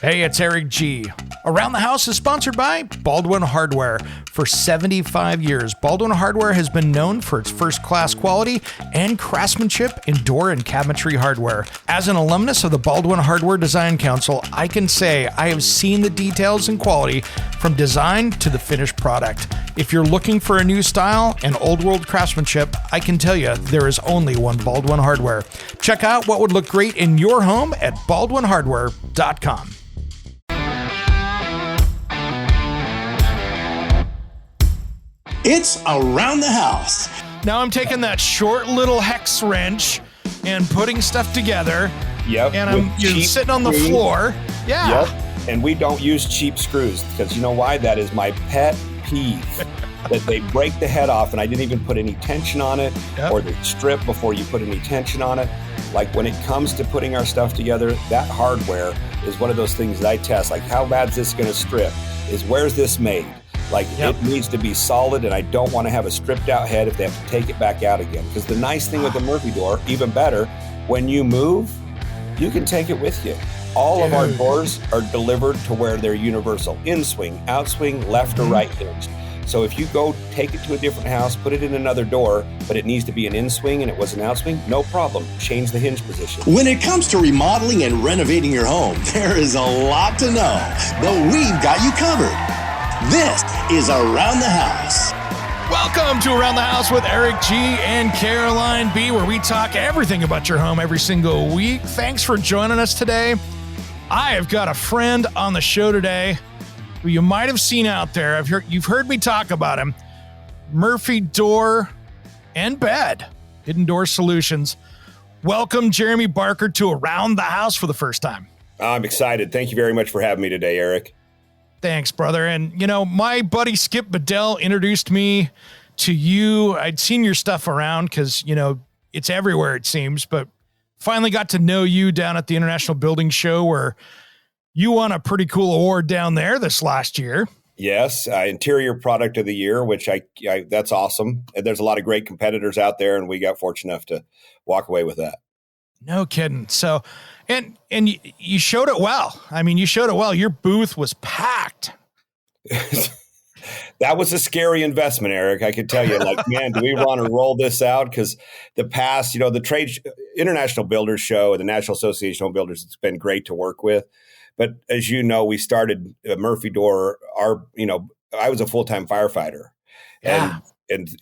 Hey, it's Eric G. Around the House is sponsored by Baldwin Hardware. For 75 years, Baldwin Hardware has been known for its first-class quality and craftsmanship in door and cabinetry hardware. As an alumnus of the Baldwin Hardware Design Council, I can say I have seen the details and quality from design to the finished product. If you're looking for a new style and old-world craftsmanship, I can tell you there is only one Baldwin Hardware. Check out what would look great in your home at baldwinhardware.com. It's Around the House. Now I'm taking that short little hex wrench and putting stuff together. Yep. And I'm just sitting on the floor. Yeah. Yep. And we don't use cheap screws because you know why? That is my pet peeve. That they break the head off and I didn't even put any tension on it, or they strip before you put any tension on it. Like when it comes to putting our stuff together, that hardware is one of those things that I test. Like how bad is this going to strip? Where's this made? Like it needs to be solid, and I don't want to have a stripped out head if they have to take it back out again. Because the nice thing with the Murphy door, even better, when you move, you can take it with you. All of our doors are delivered to where they're universal. In-swing, out-swing, left or right hinge. So if you go take it to a different house, put it in another door, but it needs to be an in-swing and it was an out-swing, no problem. Change the hinge position. When it comes to remodeling and renovating your home, there is a lot to know, but we've got you covered. This is Around the House. Welcome to Around the House with Eric G. and Caroline B., where we talk everything about your home every single week. Thanks for joining us today. I have got a friend on the show today who you might have seen out there. You've heard me talk about him. Murphy Door and Bed, Hidden Door Solutions. Welcome, Jeremy Barker, to Around the House for the first time. I'm excited. Thank you very much for having me today, Eric. Thanks, brother. And, you know, my buddy Skip Bedell introduced me to you. I'd seen your stuff around because, you know, it's everywhere, it seems, but finally got to know you down at the International Building Show where you won a pretty cool award down there this last year. Yes, Interior Product of the Year, which I that's awesome. There's a lot of great competitors out there, and we got fortunate enough to walk away with that. No kidding. So, and you showed it well. I mean, you showed it well. Your booth was packed. That was a scary investment, Eric. I could tell you, like, man, do we want to roll this out? Because the past, you know, the International Builders Show, the National Association of Builders, it's been great to work with. But as you know, we started Murphy Door. I was a full-time firefighter, and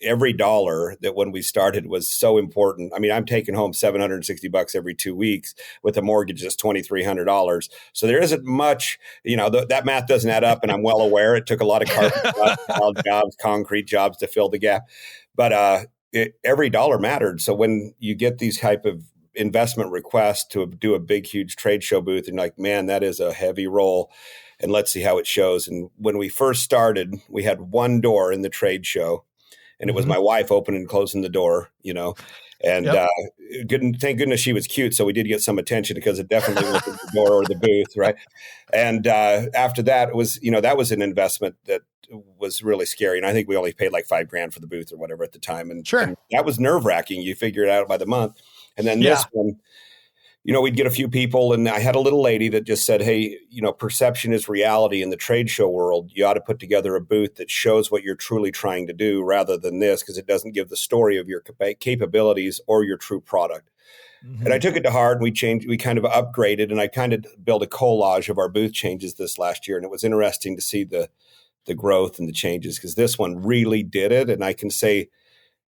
every dollar that when we started was so important. I mean, I'm taking home $760 every 2 weeks with a mortgage that's $2,300. So there isn't much, you know, that math doesn't add up. And I'm well aware it took a lot of carpet jobs, concrete jobs to fill the gap. But every dollar mattered. So when you get these type of investment requests to do a big, huge trade show booth, and like, man, that is a heavy roll. And let's see how it shows. And when we first started, we had one door in the trade show. And it was my wife opening and closing the door, you know, and thank goodness she was cute. So we did get some attention because it definitely wasn't the door or the booth. Right. And after that, it was, you know, that was an investment that was really scary. And I think we only paid like $5,000 for the booth or whatever at the time. And that was nerve wracking. You figure it out by the month. And then this one, you know, we'd get a few people, and I had a little lady that just said, hey, you know, perception is reality in the trade show world. You ought to put together a booth that shows what you're truly trying to do rather than this, because it doesn't give the story of your capabilities or your true product. Mm-hmm. And I took it to heart, and we kind of upgraded, and I kind of built a collage of our booth changes this last year. And it was interesting to see the growth and the changes, because this one really did it. And I can say,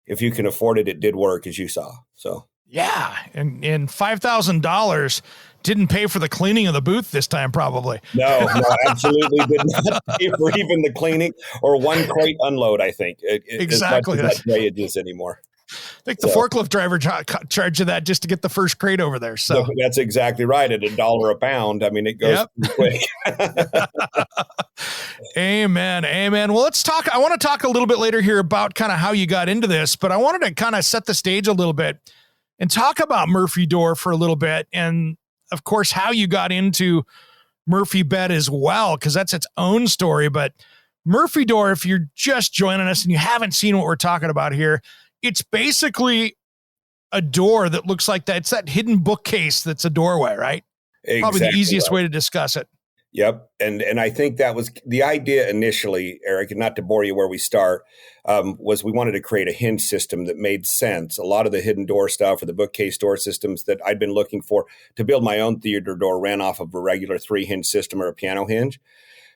if you can afford it, it did work, as you saw. So. Yeah, and $5,000 didn't pay for the cleaning of the booth this time, probably. No, absolutely did not pay for even the cleaning or one crate unload, I think. Exactly. That's not wages anymore. I think the forklift driver charged you that just to get the first crate over there. So that's exactly right. At $1 a pound, I mean, it goes quick. Amen. Well, I want to talk a little bit later here about kind of how you got into this, but I wanted to kind of set the stage a little bit and talk about Murphy Door for a little bit. And of course, how you got into Murphy Bed as well, because that's its own story. But Murphy Door, if you're just joining us and you haven't seen what we're talking about here, it's basically a door that looks like that. It's that hidden bookcase that's a doorway, right? Exactly. Probably the easiest way to discuss it. Yep. And I think that was the idea initially, Eric, and not to bore you where we start, was we wanted to create a hinge system that made sense. A lot of the hidden door stuff or the bookcase door systems that I'd been looking for to build my own theater door ran off of a regular 3-hinge system or a piano hinge.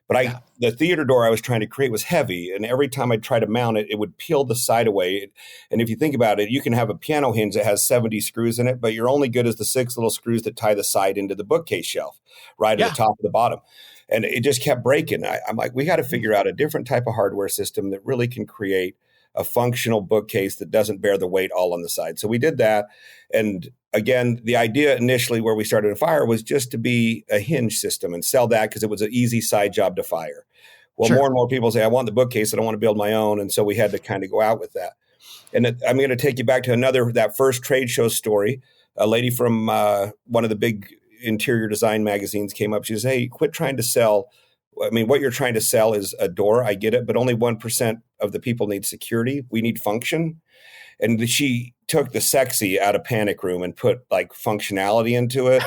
But Yeah. the theater door I was trying to create was heavy, and every time I'd try to mount it, it would peel the side away. And if you think about it, you can have a piano hinge that has 70 screws in it, but you're only good as the 6 little screws that tie the side into the bookcase shelf, right at the top of the bottom. And it just kept breaking. I'm like, we got to figure out a different type of hardware system that really can create a functional bookcase that doesn't bear the weight all on the side. So we did that. And again, the idea initially where we started a fire was just to be a hinge system and sell that because it was an easy side job to fire. Well, Sure. more and more people say, I want the bookcase. I don't want to build my own. And so we had to kind of go out with that. And I'm going to take you back to that first trade show story. A lady from one of the big interior design magazines came up. She says, hey, quit trying to sell. I mean, what you're trying to sell is a door. I get it, but only 1% of the people need security. We need function. And she took the sexy out of panic room and put like functionality into it,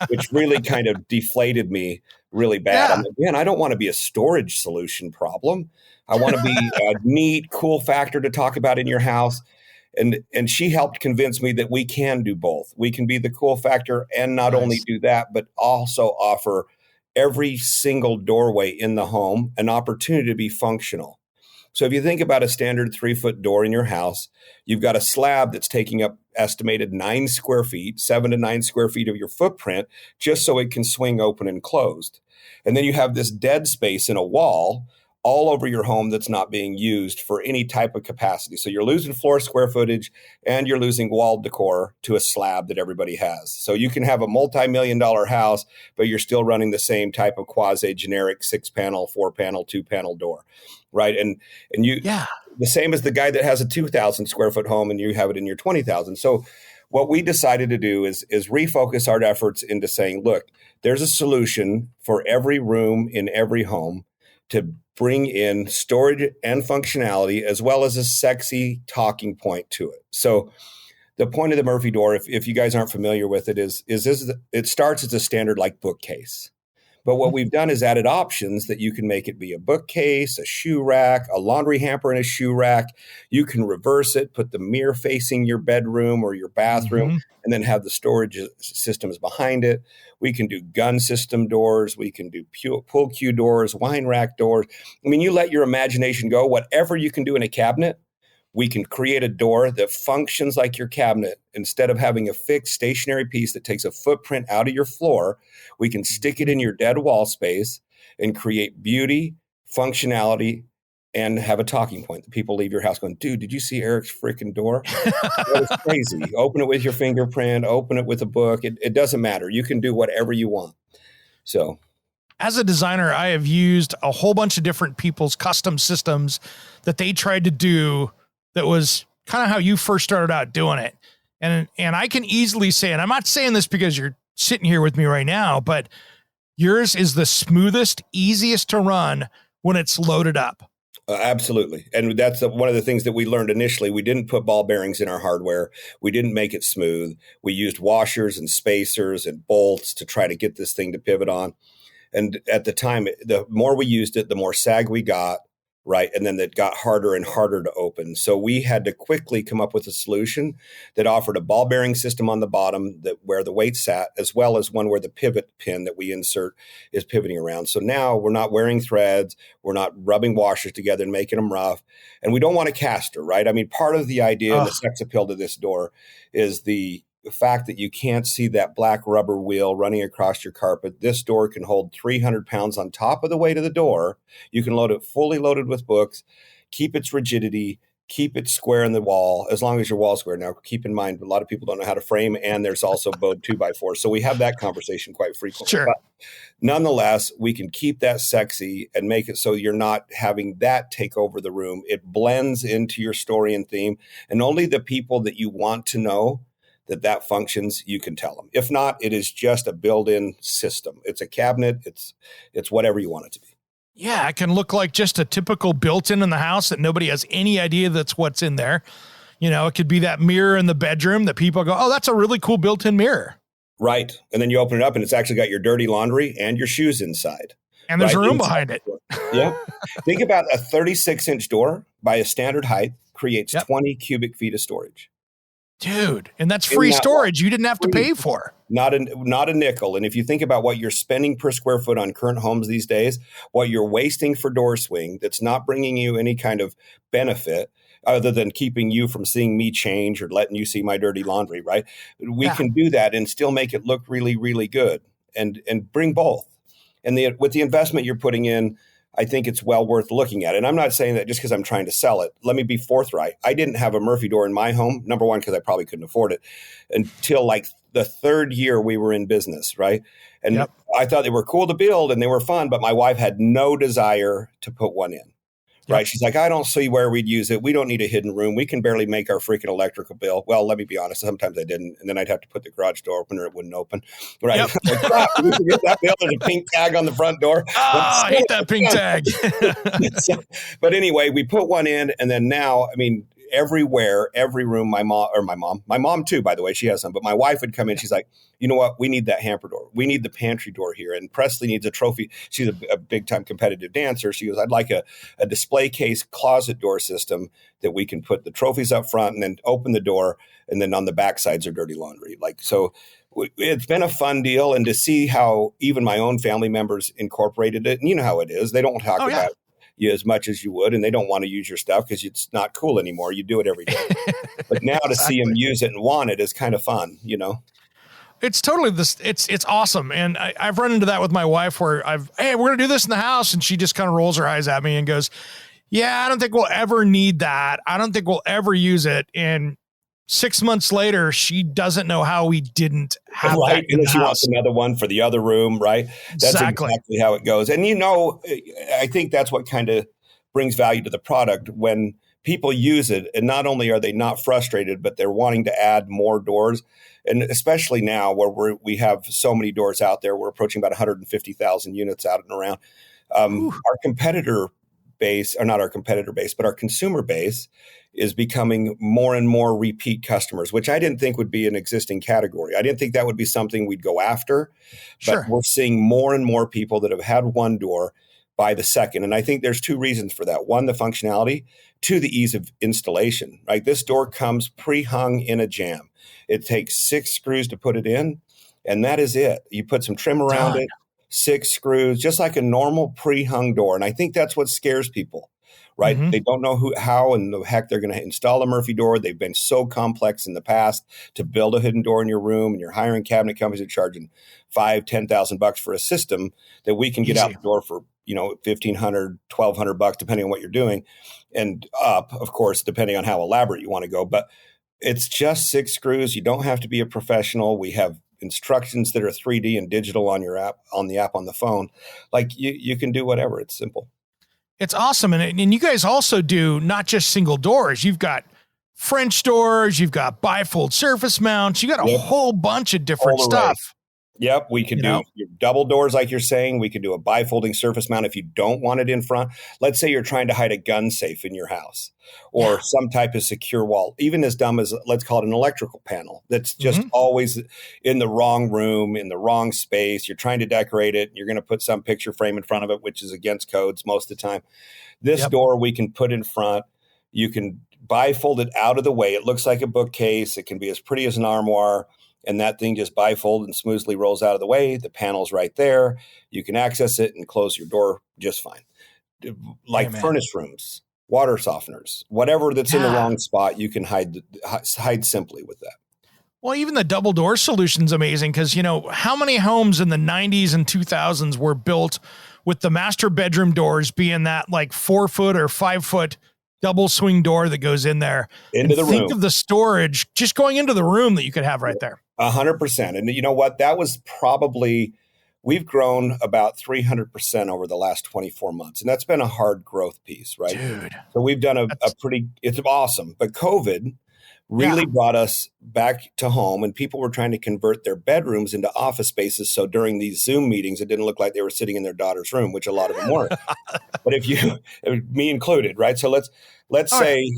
which really kind of deflated me really bad. Yeah. I'm like, man, I don't want to be a storage solution problem. I want to be a neat, cool factor to talk about in your house. And she helped convince me that we can do both. We can be the cool factor and not only do that, but also offer every single doorway in the home an opportunity to be functional. So if you think about a standard 3-foot door in your house, you've got a slab that's taking up estimated 9 square feet, 7 to 9 square feet of your footprint, just so it can swing open and closed. And then you have this dead space in a wall all over your home that's not being used for any type of capacity. So you're losing floor square footage and you're losing wall decor to a slab that everybody has. So you can have a multi-million-dollar house, but you're still running the same type of quasi-generic 6-panel, 4-panel, 2-panel door, right? And you, the same as the guy that has a 2,000 square foot home and you have it in your 20,000. So what we decided to do is refocus our efforts into saying, look, there's a solution for every room in every home to bring in storage and functionality as well as a sexy talking point to it. So the point of the Murphy door, if you guys aren't familiar with it, is it starts as a standard like bookcase. But what we've done is added options that you can make it be a bookcase, a shoe rack, a laundry hamper and a shoe rack. You can reverse it, put the mirror facing your bedroom or your bathroom, and then have the storage systems behind it. We can do gun system doors. We can do pull cue doors, wine rack doors. I mean, you let your imagination go. Whatever you can do in a cabinet, we can create a door that functions like your cabinet. Instead of having a fixed stationary piece that takes a footprint out of your floor, we can stick it in your dead wall space and create beauty, functionality, and have a talking point that people leave your house going, dude, did you see Eric's freaking door? That was crazy. Open it with your fingerprint, open it with a book. It doesn't matter. You can do whatever you want. So as a designer, I have used a whole bunch of different people's custom systems that they tried to do that was kind of how you first started out doing it. And I can easily say, and I'm not saying this because you're sitting here with me right now, but yours is the smoothest, easiest to run when it's loaded up. Absolutely. And that's one of the things that we learned initially. We didn't put ball bearings in our hardware. We didn't make it smooth. We used washers and spacers and bolts to try to get this thing to pivot on. And at the time, the more we used it, the more sag we got, right? And then it got harder and harder to open. So we had to quickly come up with a solution that offered a ball bearing system on the bottom that where the weight sat, as well as one where the pivot pin that we insert is pivoting around. So now we're not wearing threads. We're not rubbing washers together and making them rough. And we don't want a caster, right? I mean, part of the idea and the sex appeal to this door is the fact that you can't see that black rubber wheel running across your carpet. This door can hold 300 pounds on top of the weight of the door. You can load it fully loaded with books, keep its rigidity, keep it square in the wall, as long as your wall's square. Now, keep in mind, a lot of people don't know how to frame, and there's also bowed 2x4. So we have that conversation quite frequently. Sure. But nonetheless, we can keep that sexy and make it so you're not having that take over the room. It blends into your story and theme, and only the people that you want to know that functions, you can tell them. If not, it is just a built-in system. It's a cabinet. It's whatever you want it to be. Yeah, it can look like just a typical built-in in the house that nobody has any idea that's what's in there. You know, it could be that mirror in the bedroom that people go, oh, that's a really cool built-in mirror. Right. And then you open it up and it's actually got your dirty laundry and your shoes inside. And there's Right a room inside behind it. Yeah. Think about a 36-inch door by a standard height creates Yep. 20 cubic feet of storage. Dude, and that's Isn't free that storage you didn't have to free? pay for. Not a nickel. And if you think about what you're spending per square foot on current homes these days, what you're wasting for door swing that's not bringing you any kind of benefit other than keeping you from seeing me change or letting you see my dirty laundry, right? We can do that and still make it look really, really good and bring both. And with the investment you're putting in, I think it's well worth looking at. And I'm not saying that just because I'm trying to sell it. Let me be forthright. I didn't have a Murphy door in my home, number one, because I probably couldn't afford it, until like the third year we were in business, right? And I thought they were cool to build and they were fun, but my wife had no desire to put one in. Right. She's like, I don't see where we'd use it. We don't need a hidden room. We can barely make our freaking electrical bill. Well, let me be honest. Sometimes I didn't. And then I'd have to put the garage door open or it wouldn't open. Right. Yep. Like, crap, we forget that bill. There's a pink tag on the front door. Oh, I hate that pink tag. But anyway, we put one in. And then now, I mean, everywhere, every room, my mom too, by the way, she has some, but my wife would come in. She's like, you know what? We need that hamper door. We need the pantry door here. And Presley needs a trophy. She's a big time competitive dancer. She goes, I'd like a display case closet door system that we can put the trophies up front and then open the door. And then on the back sides are dirty laundry. Like, so it's been a fun deal. And to see how even my own family members incorporated it. And you know how it is. They don't talk about you as much as you would, and they don't want to use your stuff because it's not cool anymore. You do it every day. But now to see them use it and want it is kind of fun, you know? It's totally this. It's awesome. And I've run into that with my wife where hey, we're going to do this in the house. And she just kind of rolls her eyes at me and goes, yeah, I don't think we'll ever need that. I don't think we'll ever use it. And 6 months later, she doesn't know how we didn't have that in the she house. Wants another one for the other room, right? That's exactly how it goes. And, you know, I think that's what kind of brings value to the product when people use it. And not only are they not frustrated, but they're wanting to add more doors. And especially now where we have so many doors out there, we're approaching about 150,000 units out and around. Our competitor base, or not our competitor base, but our consumer base is becoming more and more repeat customers, which I didn't think would be an existing category. I didn't think that would be something we'd go after, but we're seeing more and more people that have had one door buy the second. And I think there's two reasons for that. One, the functionality. Two, the ease of installation, right? This door comes pre-hung in a jamb. It takes 6 screws to put it in, and that is it. You put some trim around it, 6 screws, just like a normal pre-hung door. And I think that's what scares people, right? Mm-hmm. They don't know how in the heck they're going to install a Murphy door. They've been so complex in the past to build a hidden door in your room, and you're hiring cabinet companies that are charging $5,000-$10,000 for a system that we can get out the door for, you know, $1,500, $1,200, depending on what you're doing, and up, of course, depending on how elaborate you want to go. But it's just 6 screws. You don't have to be a professional. We have instructions that are 3D and digital on your app, on the app on the phone. Like you can do whatever. It's simple. It's awesome. And you guys also do not just single doors. You've got French doors. You've got bifold surface mounts. You got a whole bunch of different stuff. Yep, we can do your double doors like you're saying. We can do a bifolding surface mount if you don't want it in front. Let's say you're trying to hide a gun safe in your house or some type of secure wall, even as dumb as, let's call it an electrical panel that's just always in the wrong room, in the wrong space. You're trying to decorate it. You're going to put some picture frame in front of it, which is against codes most of the time. This door we can put in front. You can bifold it out of the way. It looks like a bookcase. It can be as pretty as an armoire. And that thing just bifolds and smoothly rolls out of the way. The panel's right there. You can access it and close your door just fine. Like furnace rooms, water softeners, whatever that's in the wrong spot, you can hide simply with that. Well, even the double door solution's amazing because, you know, how many homes in the 90s and 2000s were built with the master bedroom doors being that like 4 foot or 5 foot double swing door that goes in there into the room. Think of the storage just going into the room that you could have right there. 100%. And you know what? That was probably, we've grown about 300% over the last 24 months. And that's been a hard growth piece, right? Dude. So we've done a pretty, it's awesome. But COVID really brought us back to home, and people were trying to convert their bedrooms into office spaces. So during these Zoom meetings, it didn't look like they were sitting in their daughter's room, which a lot of them were. But if you, me included, right? So let's say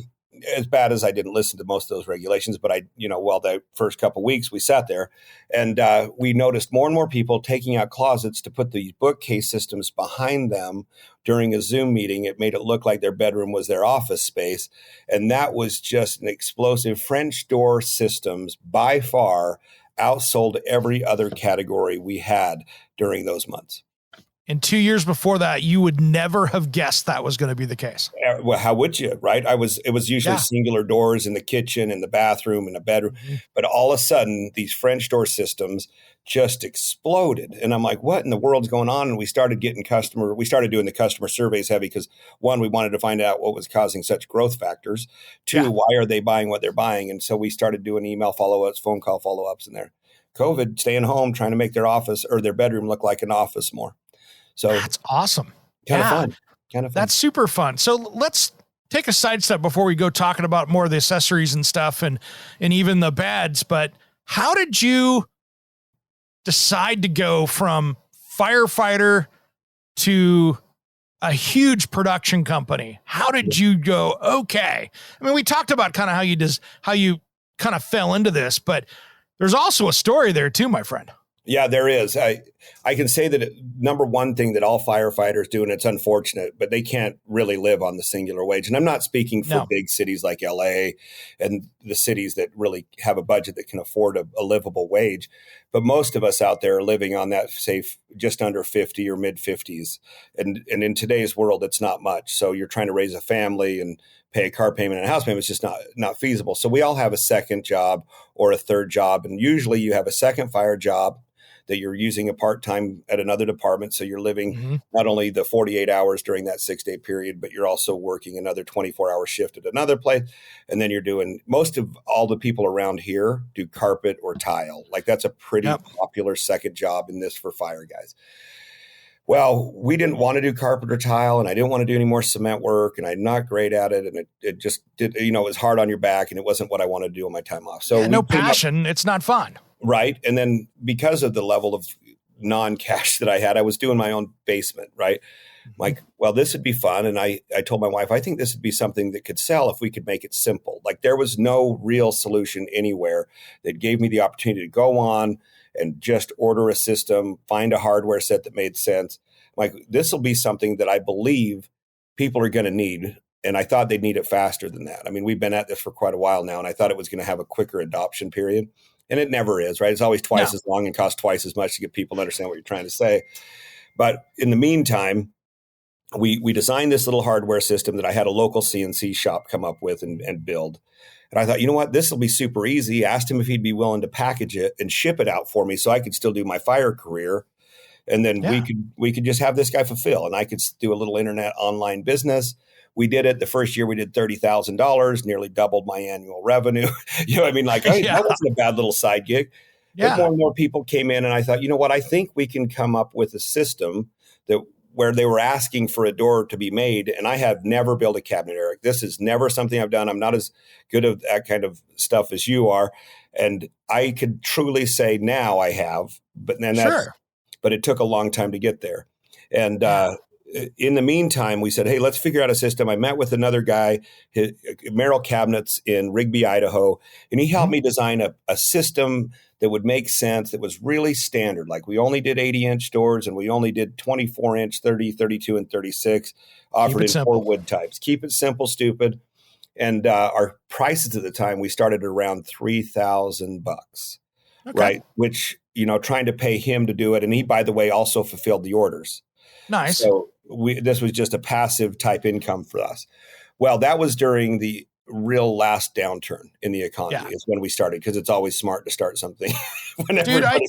as bad as I didn't listen to most of those regulations, but the first couple of weeks we sat there and we noticed more and more people taking out closets to put these bookcase systems behind them during a Zoom meeting. It made it look like their bedroom was their office space. And that was just an explosive. French door systems by far outsold every other category we had during those months. And 2 years before that, you would never have guessed that was going to be the case. Well, how would you, right? It was usually singular doors in the kitchen, in the bathroom, in the bedroom. Mm-hmm. But all of a sudden, these French door systems just exploded. And I'm like, what in the world's going on? And we started doing the customer surveys heavy because, one, we wanted to find out what was causing such growth factors. Two, why are they buying what they're buying? And so we started doing email follow-ups, phone call follow-ups in there. COVID, staying home, trying to make their office or their bedroom look like an office more. So that's awesome. Kind of fun. That's super fun. So let's take a sidestep before we go talking about more of the accessories and stuff and even the beds. But how did you decide to go from firefighter to a huge production company? How did you go? Okay. I mean, we talked about kind of how you kind of fell into this, but there's also a story there too, my friend. Yeah, there is. I can say that number one thing that all firefighters do, and it's unfortunate, but they can't really live on the singular wage. And I'm not speaking for big cities like LA and the cities that really have a budget that can afford a livable wage. But most of us out there are living on that, say, just under 50 or mid 50s. And in today's world, it's not much. So you're trying to raise a family and pay a car payment and a house payment. It's just not feasible. So we all have a second job or a third job. And usually you have a second fire job that you're using a part-time at another department. So you're living not only the 48 hours during that 6-day period, but you're also working another 24-hour shift at another place. And then you're doing, most of all the people around here do carpet or tile. Like that's a pretty popular second job in this for fire guys. Well, we didn't want to do carpet or tile, and I didn't want to do any more cement work, and I'm not great at it. And it just did, it was hard on your back, and it wasn't what I wanted to do on my time off. So no passion, it's not fun. Right. And then because of the level of non-cash that I had, I was doing my own basement. Right. Like, well, this would be fun. And I told my wife, I think this would be something that could sell if we could make it simple. Like there was no real solution anywhere that gave me the opportunity to go on and just order a system, find a hardware set that made sense. Like this will be something that I believe people are going to need. And I thought they'd need it faster than that. I mean, we've been at this for quite a while now, and I thought it was going to have a quicker adoption period. And it never is, right? It's always twice as long and costs twice as much to get people to understand what you're trying to say. But in the meantime, we designed this little hardware system that I had a local CNC shop come up with and build. And I thought, you know what, this will be super easy. Asked him if he'd be willing to package it and ship it out for me so I could still do my fire career. And then we could just have this guy fulfill, and I could do a little internet online business. We did it. The first year we did $30,000, nearly doubled my annual revenue. You know what I mean? Like, that wasn't a bad little side gig. But more and more people came in, and I thought, you know what? I think we can come up with a system where they were asking for a door to be made. And I have never built a cabinet, Eric. This is never something I've done. I'm not as good at that kind of stuff as you are. And I could truly say now I have, but then but it took a long time to get there. And, in the meantime, we said, hey, let's figure out a system. I met with another guy, Merrill Cabinets in Rigby, Idaho, and he helped me design a system that would make sense, that was really standard. Like we only did 80-inch doors, and we only did 24-inch, 30, 32, and 36, offered in 4 wood types. Keep it simple, stupid. And our prices at the time, we started around $3,000, right? Which, trying to pay him to do it. And he, by the way, also fulfilled the orders. Nice. So this was just a passive type income for us. Well, that was during the real last downturn in the economy is when we started, because it's always smart to start something. Dude, I'm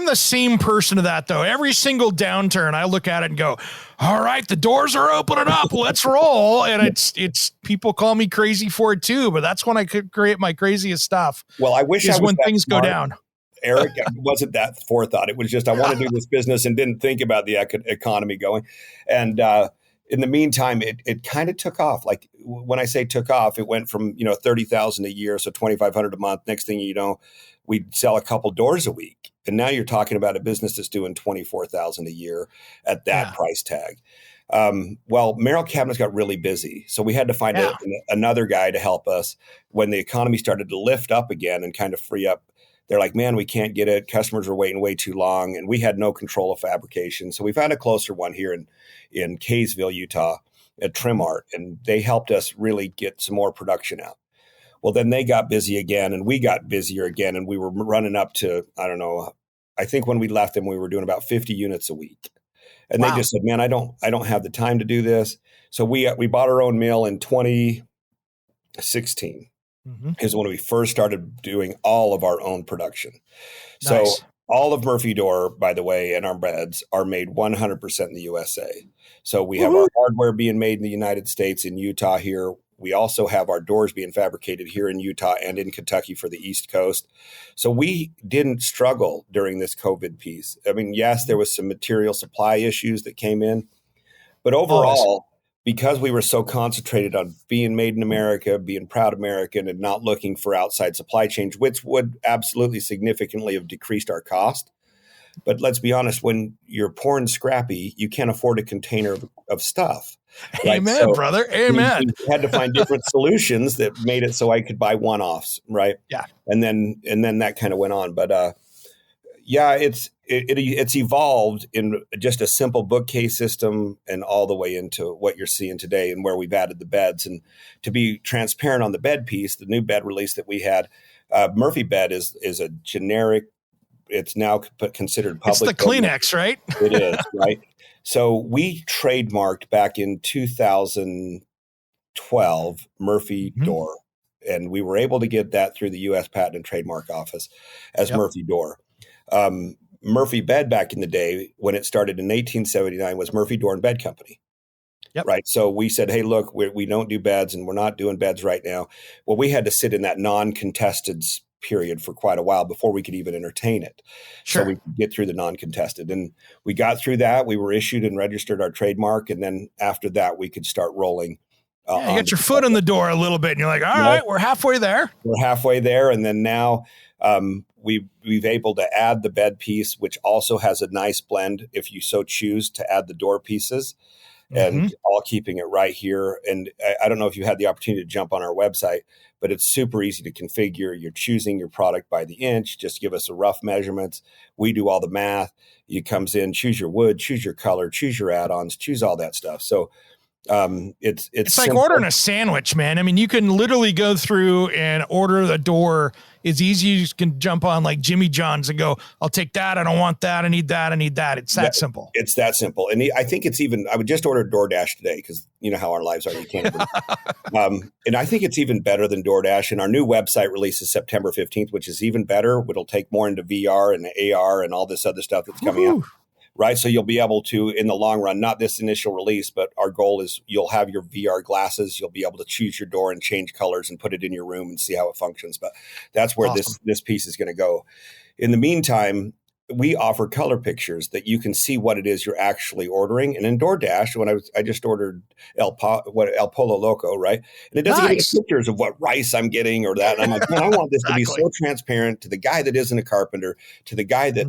the same person to that, though. Every single downturn, I look at it and go, all right, the doors are opening up. Let's roll. And it's people call me crazy for it, too. But that's when I could create my craziest stuff. Well, I wish I was when that things smart. Go down. Eric, it wasn't that forethought. It was just I want to do this business and didn't think about the economy going. And in the meantime, it kind of took off. Like when I say took off, it went from, 30,000 a year, so 2,500 a month. Next thing you know, we'd sell a couple doors a week. And now you're talking about a business that's doing 24,000 a year at that price tag. Well, Merrill Cabinets got really busy. So we had to find another guy to help us when the economy started to lift up again and kind of free up. They're like, man, we can't get it. Customers are waiting way too long. And we had no control of fabrication. So we found a closer one here in Kaysville, Utah at Trim Art. And they helped us really get some more production out. Well, then they got busy again and we got busier again. And we were running up to, I don't know, I think when we left them, we were doing about 50 units a week. And they just said, man, I don't have the time to do this. So we bought our own mill in 2016. Is when we first started doing all of our own production. Nice. So all of Murphy Door, by the way, and our beds are made 100% in the USA. So we have our hardware being made in the United States, in Utah here. We also have our doors being fabricated here in Utah and in Kentucky for the East Coast. So we didn't struggle during this COVID piece. I mean, yes, there was some material supply issues that came in, but overall, because we were so concentrated on being made in America, being proud American, and not looking for outside supply chains, which would absolutely significantly have decreased our cost. But let's be honest, when you're poor and scrappy, you can't afford a container of stuff. Right? Amen, so brother. Amen. We had to find different solutions that made it so I could buy one-offs, right? Yeah. And then that kind of went on. But it's evolved in just a simple bookcase system and all the way into what you're seeing today and where we've added the beds. And to be transparent on the bed piece, the new bed release that we had, Murphy bed is a generic. It's now considered public. It's the Kleenex, right? It is, right? So we trademarked back in 2012 Murphy Door, and we were able to get that through the U.S. Patent and Trademark Office as Murphy Door. Murphy Bed back in the day, when it started in 1879, was Murphy Door and Bed Company. Right. So we said, hey, look, we don't do beds and we're not doing beds right now. Well, we had to sit in that non-contested period for quite a while before we could even entertain it. Sure. So we could get through the non-contested. And we got through that. We were issued and registered our trademark. And then after that, we could start rolling. You got your foot in the door a little bit and you're like, all right, we're halfway there. We're halfway there. And then now we've able to add the bed piece, which also has a nice blend if you so choose to add the door pieces. And all keeping it right here. And I don't know if you had the opportunity to jump on our website, but it's super easy to configure. You're choosing your product by the inch. Just give us a rough measurements. We do all the math. You comes in, choose your wood, choose your color, choose your add-ons, choose all that stuff. So it's like ordering a sandwich, man. I mean, you can literally go through and order the door as easy as you can jump on like Jimmy John's and go, I'll take that. I don't want that. I need that. I need that. It's that simple. It's that simple. And I think it's even, I would just order DoorDash today because you know how our lives are. You can't. And I think it's even better than DoorDash. And our new website releases September 15th, which is even better. It'll take more into VR and AR and all this other stuff that's coming out. Right. So you'll be able to, in the long run, not this initial release, but our goal is you'll have your VR glasses. You'll be able to choose your door and change colors and put it in your room and see how it functions. But that's where this piece is going to go. In the meantime, we offer color pictures that you can see what it is you're actually ordering. And in DoorDash, when I just ordered El Pollo Loco, right? And it doesn't give me pictures of what rice I'm getting or that. And I'm like, man, I want this to be so transparent to the guy that isn't a carpenter, to the guy that,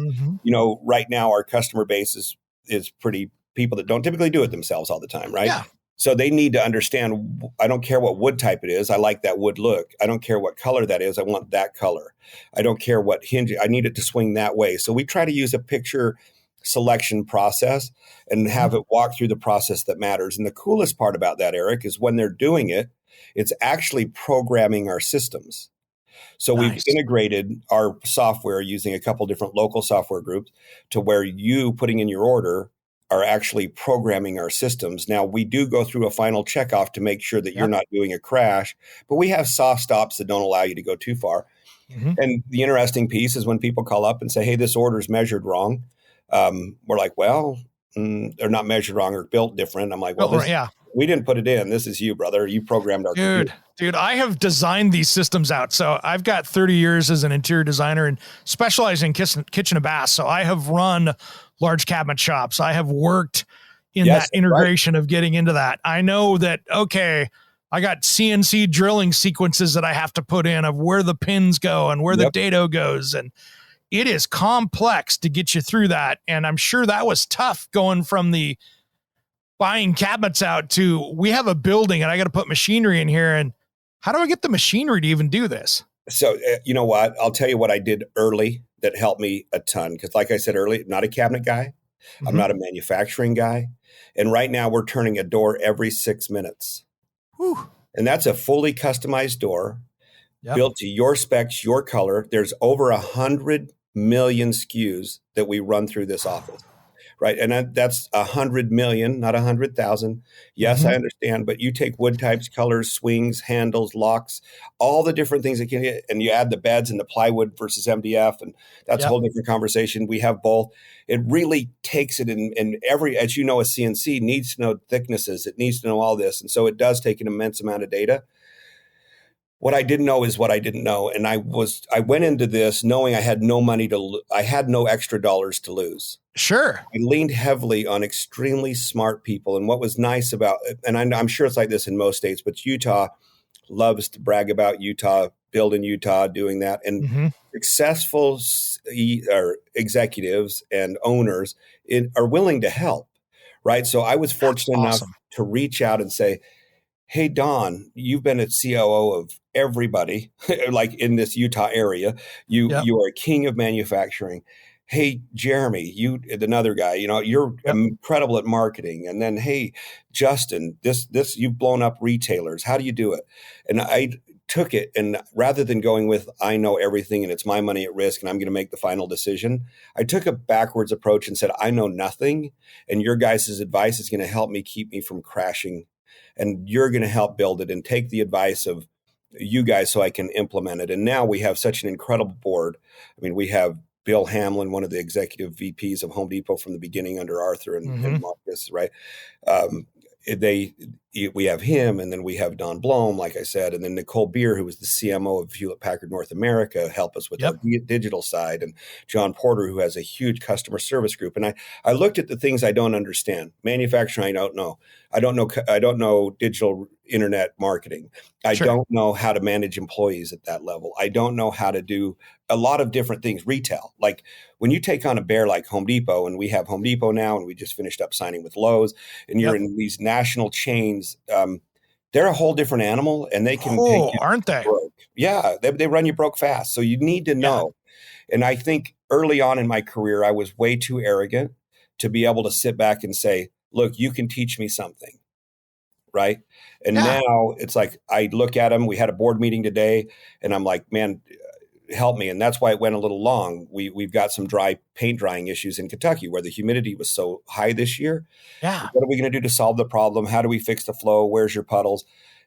right now our customer base is pretty people that don't typically do it themselves all the time, right? Yeah. So they need to understand, I don't care what wood type it is. I like that wood look. I don't care what color that is. I want that color. I don't care what hinge. I need it to swing that way. So we try to use a picture selection process and have it walk through the process that matters. And the coolest part about that, Eric, is when they're doing it, it's actually programming our systems. So we've integrated our software using a couple different local software groups to where you putting in your order are actually programming our systems. Now, we do go through a final checkoff to make sure that you're not doing a crash, but we have soft stops that don't allow you to go too far. And the interesting piece is when people call up and say, hey, this order's measured wrong. We're like, well, they're not measured wrong or built different. I'm like, well, we didn't put it in. This is you, brother. You programmed our computer. Dude, I have designed these systems out. So I've got 30 years as an interior designer and specialize in kitchen and bath. So I have run large cabinet shops. I have worked in Yes, that that's right. integration of getting into that. I know that, okay, I got CNC drilling sequences that I have to put in of where the pins go and where the Yep. dado goes. And it is complex to get you through that. And I'm sure that was tough going from the buying cabinets out to, we have a building and I got to put machinery in here. And how do I get the machinery to even do this? So, you know what? I'll tell you what I did early that helped me a ton. Because like I said earlier, I'm not a cabinet guy. I'm Mm-hmm. not a manufacturing guy. And right now we're turning a door every 6 minutes. Whew. And that's a fully customized door Yep. built to your specs, your color. There's over 100 million SKUs that we run through this office. Right. And that's 100 million, not 100,000. Yes, Mm-hmm. I understand. But you take wood types, colors, swings, handles, locks, all the different things that can get, and you add the beds and the plywood versus MDF. And that's a whole different conversation. We have both. It really takes it in every, as you know, a CNC needs to know thicknesses. It needs to know all this. And so it does take an immense amount of data. What I didn't know is what I didn't know. And I went into this knowing I had no money I had no extra dollars to lose. Sure. I leaned heavily on extremely smart people. And what was nice about, and I'm sure it's like this in most states, but Utah loves to brag about Utah, build in Utah, doing that. And successful executives and owners are willing to help, right? So I was fortunate enough to reach out and say, hey, Don, you've been a COO of everybody, like in this Utah area. You are a king of manufacturing. Hey, Jeremy, you, another guy, you're incredible at marketing. And then, hey, Justin, this you've blown up retailers. How do you do it? And I took it, and rather than going with, I know everything and it's my money at risk and I'm going to make the final decision, I took a backwards approach and said, I know nothing. And your guys' advice is going to help me keep me from crashing. And you're going to help build it and take the advice of you guys so I can implement it. And now we have such an incredible board. I mean, we have Bill Hamlin, one of the executive VPs of Home Depot from the beginning under Arthur and Marcus, right? We have him, and then we have Don Blom, like I said, and then Nicole Beer, who was the CMO of Hewlett Packard North America, help us with our digital side, and John Porter, who has a huge customer service group. And I looked at the things I don't understand. Manufacturing, I don't know. I don't know digital internet marketing. I don't know how to manage employees at that level. I don't know how to do a lot of different things. Retail, like when you take on a bear like Home Depot, and we have Home Depot now, and we just finished up signing with Lowe's, and you're in these national chains, they're a whole different animal, and they can take you aren't they? broke. Yeah, they run you broke fast. So you need to know. And I think early on in my career, I was way too arrogant to be able to sit back and say, look, you can teach me something. Right. And now it's like, I look at them. We had a board meeting today, and I'm like, man, help me. And that's why it went a little long. We've got some paint drying issues in Kentucky where the humidity was so high this year. Yeah. What are we going to do to solve the problem? How do we fix the flow? Where's your puddles?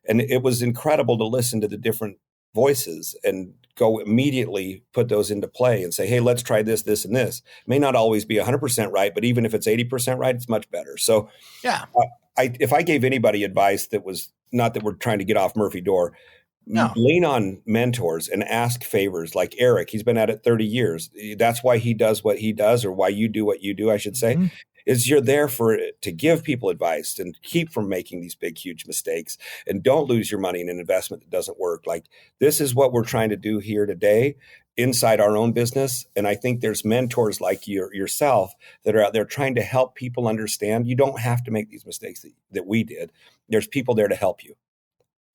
And it was incredible to listen to the different voices and go immediately put those into play and say, hey, let's try this, this, and this. It may not always be 100% right, but even if it's 80% right, it's much better. So if I gave anybody advice that was not that we're trying to get off Murphy door, lean on mentors and ask favors. Like Eric, he's been at it 30 years. That's why he does what he does, or why you do what you do, I should say, is you're there to give people advice and keep from making these big, huge mistakes, and don't lose your money in an investment that doesn't work. Like, this is what we're trying to do here today inside our own business. And I think there's mentors like yourself that are out there trying to help people understand you don't have to make these mistakes that we did. There's people there to help you.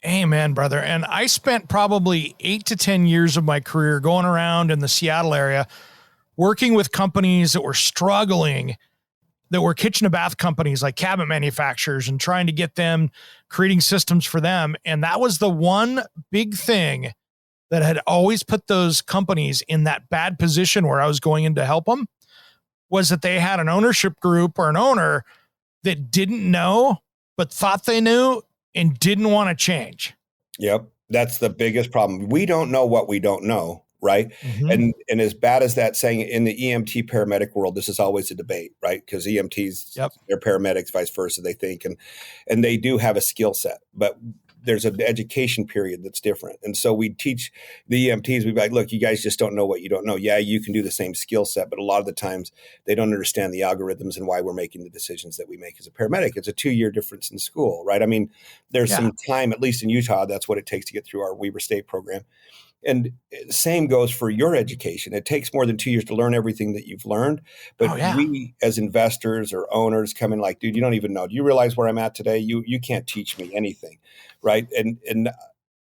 Amen, brother. And I spent probably 8 to 10 years of my career going around in the Seattle area, working with companies that were struggling, that were kitchen and bath companies like cabinet manufacturers, and trying to get them, creating systems for them. And that was the one big thing that had always put those companies in that bad position where I was going in to help them, was that they had an ownership group or an owner that didn't know, but thought they knew and didn't want to change. Yep. That's the biggest problem. We don't know what we don't know. Right. And as bad as that saying, in the EMT paramedic world, this is always a debate, right? Because EMTs, they're paramedics, vice versa, they think, and they do have a skill set. But there's an education period that's different. And so we teach the EMTs, we'd be like, look, you guys just don't know what you don't know. Yeah, you can do the same skill set, but a lot of the times they don't understand the algorithms and why we're making the decisions that we make as a paramedic. It's a 2-year difference in school, right? I mean, there's some time, at least in Utah, that's what it takes to get through our Weber State program. And same goes for your education. It takes more than 2 years to learn everything that you've learned. But we as investors or owners come in like, dude, you don't even know. Do you realize where I'm at today? You can't teach me anything, right? And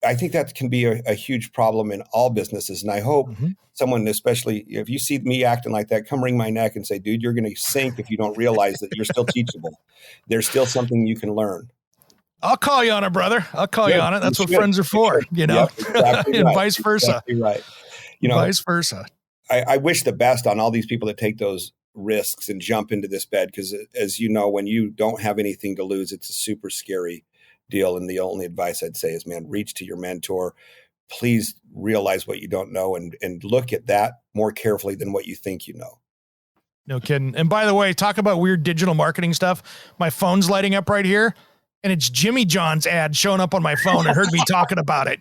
I think that can be a huge problem in all businesses. And I hope someone, especially if you see me acting like that, come wring my neck and say, dude, you're going to sink if you don't realize that you're still teachable. There's still something you can learn. I'll call you on it, brother. I'll call you on it. That's what friends are for, you know, exactly and right. vice versa. Exactly right. You know, vice versa. I wish the best on all these people that take those risks and jump into this bed, because as you know, when you don't have anything to lose, it's a super scary deal. And the only advice I'd say is, man, reach to your mentor. Please realize what you don't know and look at that more carefully than what you think you know. No kidding. And by the way, talk about weird digital marketing stuff. My phone's lighting up right here. And it's Jimmy John's ad showing up on my phone and heard me talking about it.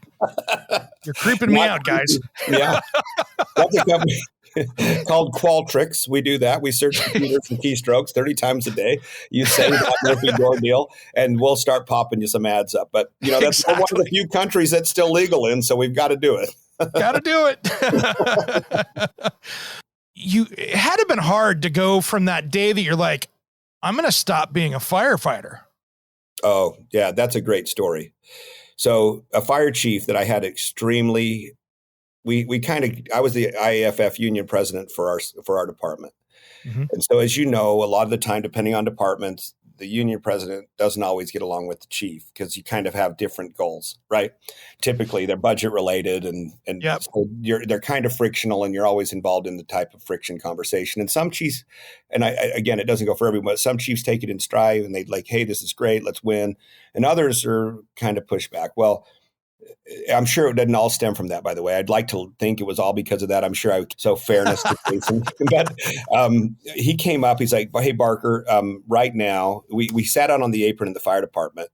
You're creeping me out, guys. Yeah. That's a company called Qualtrics. We do that. We search computers and keystrokes 30 times a day. You say that Murphy door deal, and we'll start popping you some ads up. But, you know, that's one of the few countries that's still legal in, so we've got to do it. Got to do it. It had to have been hard to go from that day that you're like, I'm going to stop being a firefighter. Oh, yeah, that's a great story. So a fire chief that I had I was the IAFF union president for our department. Mm-hmm. And so, as you know, a lot of the time, depending on departments, the union president doesn't always get along with the chief because you kind of have different goals, right? Typically, they're budget related and so they're kind of frictional, and you're always involved in the type of friction conversation. And some chiefs, and again, it doesn't go for everyone, but some chiefs take it in stride and they're like, hey, this is great, let's win. And others are kind of pushed back. Well, I'm sure it didn't all stem from that, by the way. I'd like to think it was all because of that. I'm sure so fairness to Jason. But he came up, he's like, hey, Barker, right now, we sat out on the apron in the fire department,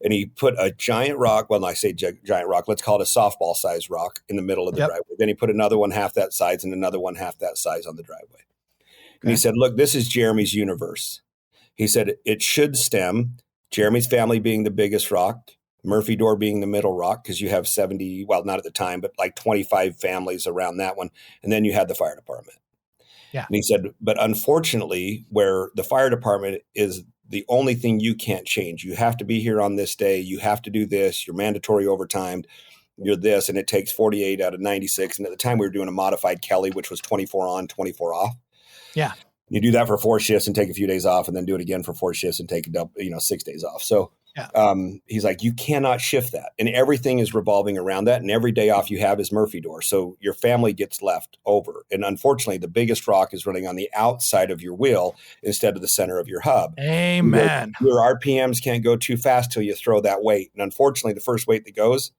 and he put a giant rock, well, I say giant rock, let's call it a softball size rock in the middle of the driveway. Then he put another one half that size and another one half that size on the driveway. Okay. And he said, look, this is Jeremy's universe. He said, it should stem, Jeremy's family being the biggest rock, Murphy Door being the middle rock, because you have 70, well, not at the time, but like 25 families around that one. And then you had the fire department. Yeah. And he said, but unfortunately, where the fire department is the only thing you can't change. You have to be here on this day. You have to do this. You're mandatory overtime. You're this. And it takes 48 out of 96. And at the time we were doing a modified Kelly, which was 24 on, 24 off. Yeah. You do that for 4 shifts and take a few days off, and then do it again for 4 shifts and take 6 days off. So he's like, you cannot shift that. And everything is revolving around that. And every day off you have is Murphy Door. So your family gets left over. And unfortunately, the biggest rock is running on the outside of your wheel instead of the center of your hub. Amen. Your RPMs can't go too fast till you throw that weight. And unfortunately, the first weight that goes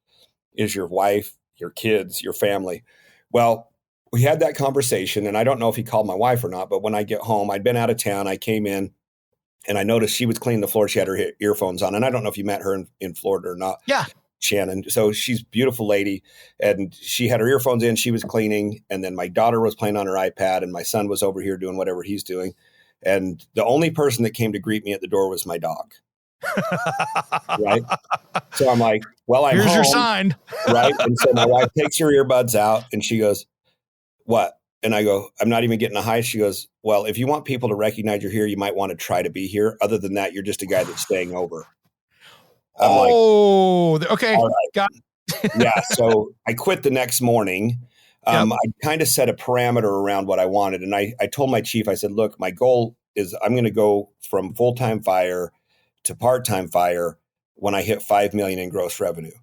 is your wife, your kids, your family. Well, we had that conversation, and I don't know if he called my wife or not, but when I get home, I'd been out of town. I came in, and I noticed she was cleaning the floor. She had her earphones on, and I don't know if you met her in Florida or not. Yeah. Shannon. So she's a beautiful lady, and she had her earphones in. She was cleaning, and then my daughter was playing on her iPad, and my son was over here doing whatever he's doing. And the only person that came to greet me at the door was my dog. Right. So I'm like, well, I'm Here's home, your sign. Right. And so my wife takes her earbuds out, and she goes, what? And I go, I'm not even getting a hi. She goes, well, if you want people to recognize you're here, you might want to try to be here. Other than that, you're just a guy that's staying over. Okay. All right. Got it. Yeah. So I quit the next morning. I kind of set a parameter around what I wanted. And I told my chief, I said, look, my goal is I'm going to go from full-time fire to part-time fire when I hit 5 million in gross revenue.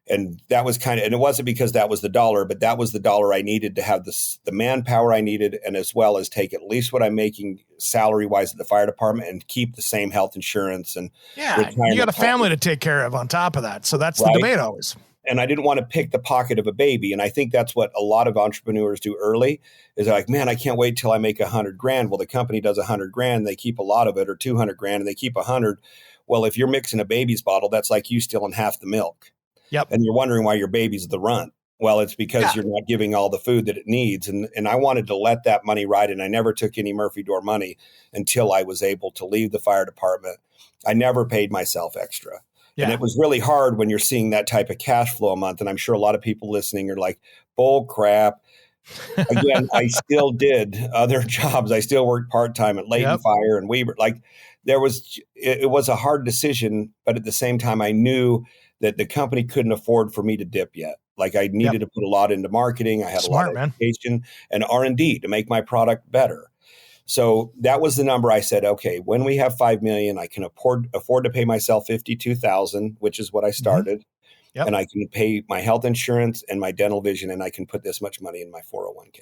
And that was and it wasn't because that was the dollar, but that was the dollar I needed to have the manpower I needed, and as well as take at least what I'm making salary wise at the fire department and keep the same health insurance and you got a family to take care of on top of that. So that's the debate always. and I didn't want to pick the pocket of a baby. And I think that's what a lot of entrepreneurs do early is they're like, man, I can't wait till I make $100,000. Well, the company does $100,000, they keep a lot of it, or $200,000 and they keep 100. Well, if you're mixing a baby's bottle, that's like you stealing half the milk. Yep. And you're wondering why your baby's the runt. Well, it's because you're not giving all the food that it needs. And I wanted to let that money ride. And I never took any Murphy Door money until I was able to leave the fire department. I never paid myself extra. Yeah. And it was really hard when you're seeing that type of cash flow a month. And I'm sure a lot of people listening are like, bull crap. Again, I still did other jobs. I still worked part-time at Leighton Fire and Weber. Like it was a hard decision, but at the same time, I knew that the company couldn't afford for me to dip yet. Like I needed to put a lot into marketing. I had a lot of education and R&D to make my product better. So that was the number I said, okay, when we have 5 million, I can afford to pay myself 52,000, which is what I started. And I can pay my health insurance and my dental vision, and I can put this much money in my 401k.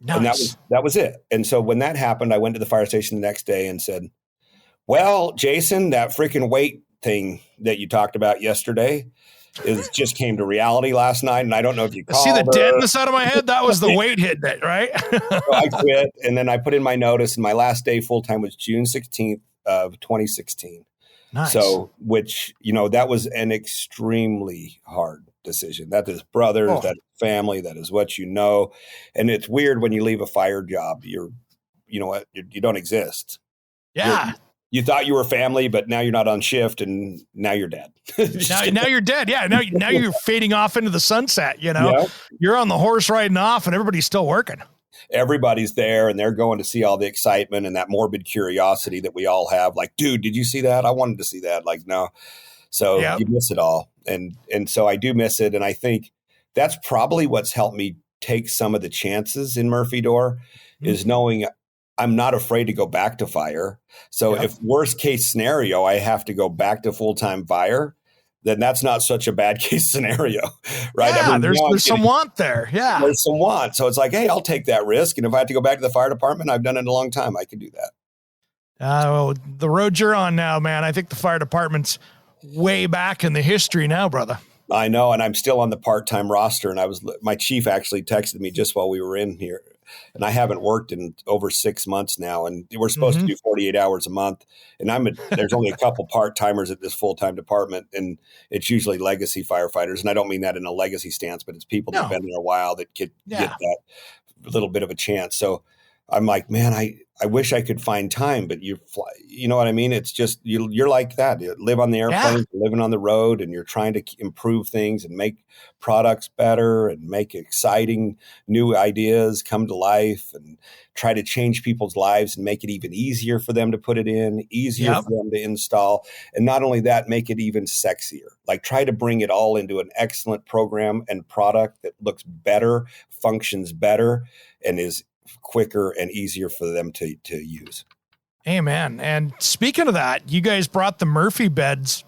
Nice. And that was it. And so when that happened, I went to the fire station the next day and said, well, Jason, that freaking weight thing that you talked about yesterday just came to reality last night. And I don't know if you called see the dent in the side of my head. That was the weight hit that, right? So I quit. And then I put in my notice, and my last day full-time was June 16th of 2016. Nice. So, which, that was an extremely hard decision. That is brothers, that is family, that is what you know. And it's weird when you leave a fire job, you don't exist. Yeah. You thought you were family, but now you're not on shift, and now you're dead. now you're dead. Yeah. Now you're fading off into the sunset. You're on the horse riding off, and everybody's still working. Everybody's there, and they're going to see all the excitement and that morbid curiosity that we all have. Like, dude, did you see that? I wanted to see that. Like, no. So you miss it all. And so I do miss it. And I think that's probably what's helped me take some of the chances in Murphy Door is knowing I'm not afraid to go back to fire. So if worst case scenario, I have to go back to full-time fire, then that's not such a bad case scenario, right? Yeah, there's some want there. Yeah. There's some want. So it's like, hey, I'll take that risk. And if I have to go back to the fire department, I've done it a long time. I can do that. Well, the road you're on now, man, I think the fire department's way back in the history now, brother. I know. And I'm still on the part-time roster. And my chief actually texted me just while we were in here. And I haven't worked in over 6 months now. And we're supposed to do 48 hours a month. And there's only a couple part-timers at this full-time department. And it's usually legacy firefighters. And I don't mean that in a legacy stance, but it's people that have been there a while that get that little bit of a chance. So I'm like, man, I wish I could find time, but you know what I mean? It's just, you're like that. You live on the airplane, living on the road, and you're trying to improve things and make products better and make exciting new ideas come to life and try to change people's lives and make it even easier for them to put it in, easier for them to install. And not only that, make it even sexier. Like try to bring it all into an excellent program and product that looks better, functions better, and is quicker and easier for them to use. Amen. And speaking of that, you guys brought the Murphy beds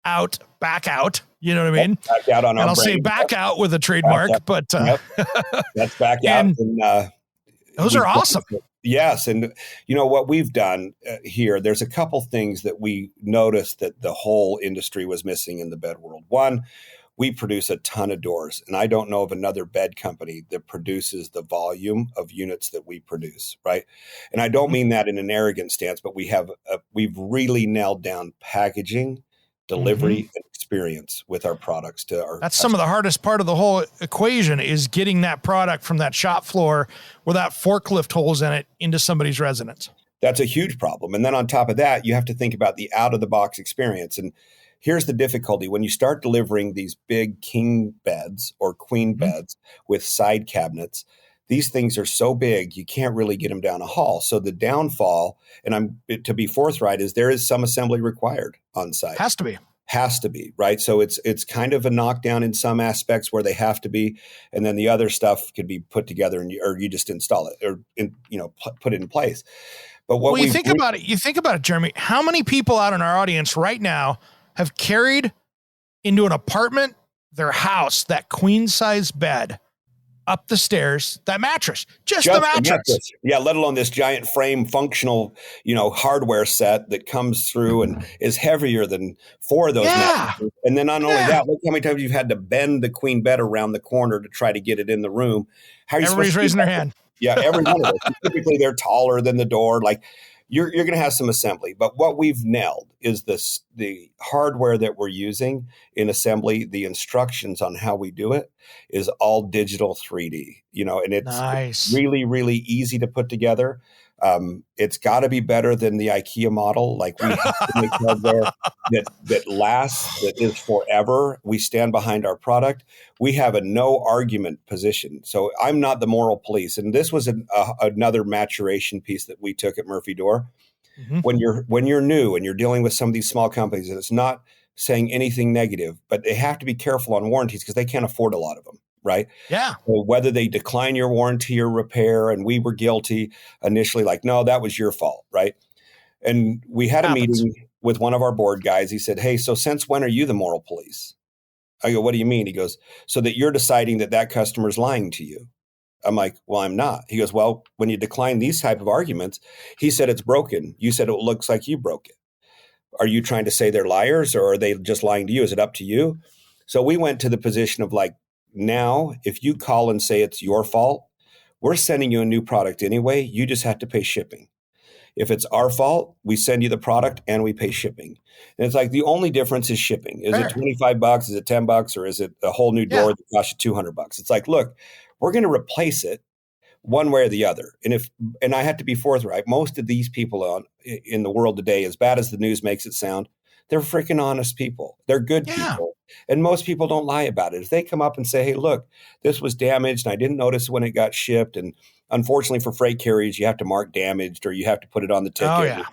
back out. You know what I mean? Back out on our and I'll say back out with a trademark, but that's back out. And those are awesome. Yes. And what we've done here, there's a couple things that we noticed that the whole industry was missing in the bed world. One, we produce a ton of doors, and I don't know of another bed company that produces the volume of units that we produce, right? And I don't mean that in an arrogant stance, but we've really nailed down packaging, delivery, and experience with our products to our That's customers. Some of the hardest part of the whole equation is getting that product from that shop floor without forklift holes in it into somebody's residence. That's a huge problem. And then on top of that, you have to think about the out-of-the-box experience. And here's the difficulty. When you start delivering these big king beds or queen beds with side cabinets, these things are so big, you can't really get them down a hall. So the downfall, and to be forthright, is there is some assembly required on site. Has to be, right? So it's kind of a knockdown in some aspects where they have to be, and then the other stuff could be put together or you just install it or put it in place. But what you think about it, Jeremy, how many people out in our audience right now have carried into an apartment, their house, that queen size bed up the stairs, that mattress, just the mattress. Yeah, let alone this giant frame functional, hardware set that comes through and is heavier than 4 of those mattresses. And then not only that, look how many times you've had to bend the queen bed around the corner to try to get it in the room. How are you Everybody's raising their hand. Yeah, every one of us. Typically, they're taller than the door. Like you're going to have some assembly, but what we've nailed is the hardware that we're using in assembly. The instructions on how we do it is all digital 3D. And it's really, really easy to put together. It's got to be better than the IKEA model. Like we have to make hardware that lasts, that is forever. We stand behind our product. We have a no argument position. So I'm not the moral police. And this was another maturation piece that we took at Murphy Door. Mm-hmm. When you're new and you're dealing with some of these small companies, and it's not saying anything negative, but they have to be careful on warranties because they can't afford a lot of them. Right? Yeah. So whether they decline your warranty or repair, and we were guilty initially, like, no, that was your fault. Right. And we had a meeting with one of our board guys. He said, hey, so since when are you the moral police? I go, what do you mean? He goes, so that you're deciding that customer's lying to you. I'm like, well, I'm not. He goes, well, when you decline these type of arguments, he said it's broken. You said it looks like you broke it. Are you trying to say they're liars, or are they just lying to you? Is it up to you? So we went to the position of like, now, if you call and say it's your fault, we're sending you a new product anyway. You just have to pay shipping. If it's our fault, we send you the product and we pay shipping. And it's like the only difference is shipping. Is it $25? Is it $10? Or is it a whole new door that costs you $200? It's like, look, we're going to replace it one way or the other. And I have to be forthright. Most of these people in the world today, as bad as the news makes it sound, they're freaking honest people. They're good people. And most people don't lie about it. If they come up and say, hey, look, this was damaged and I didn't notice when it got shipped. And unfortunately for freight carriers, you have to mark damaged or you have to put it on the ticket. Oh, yeah.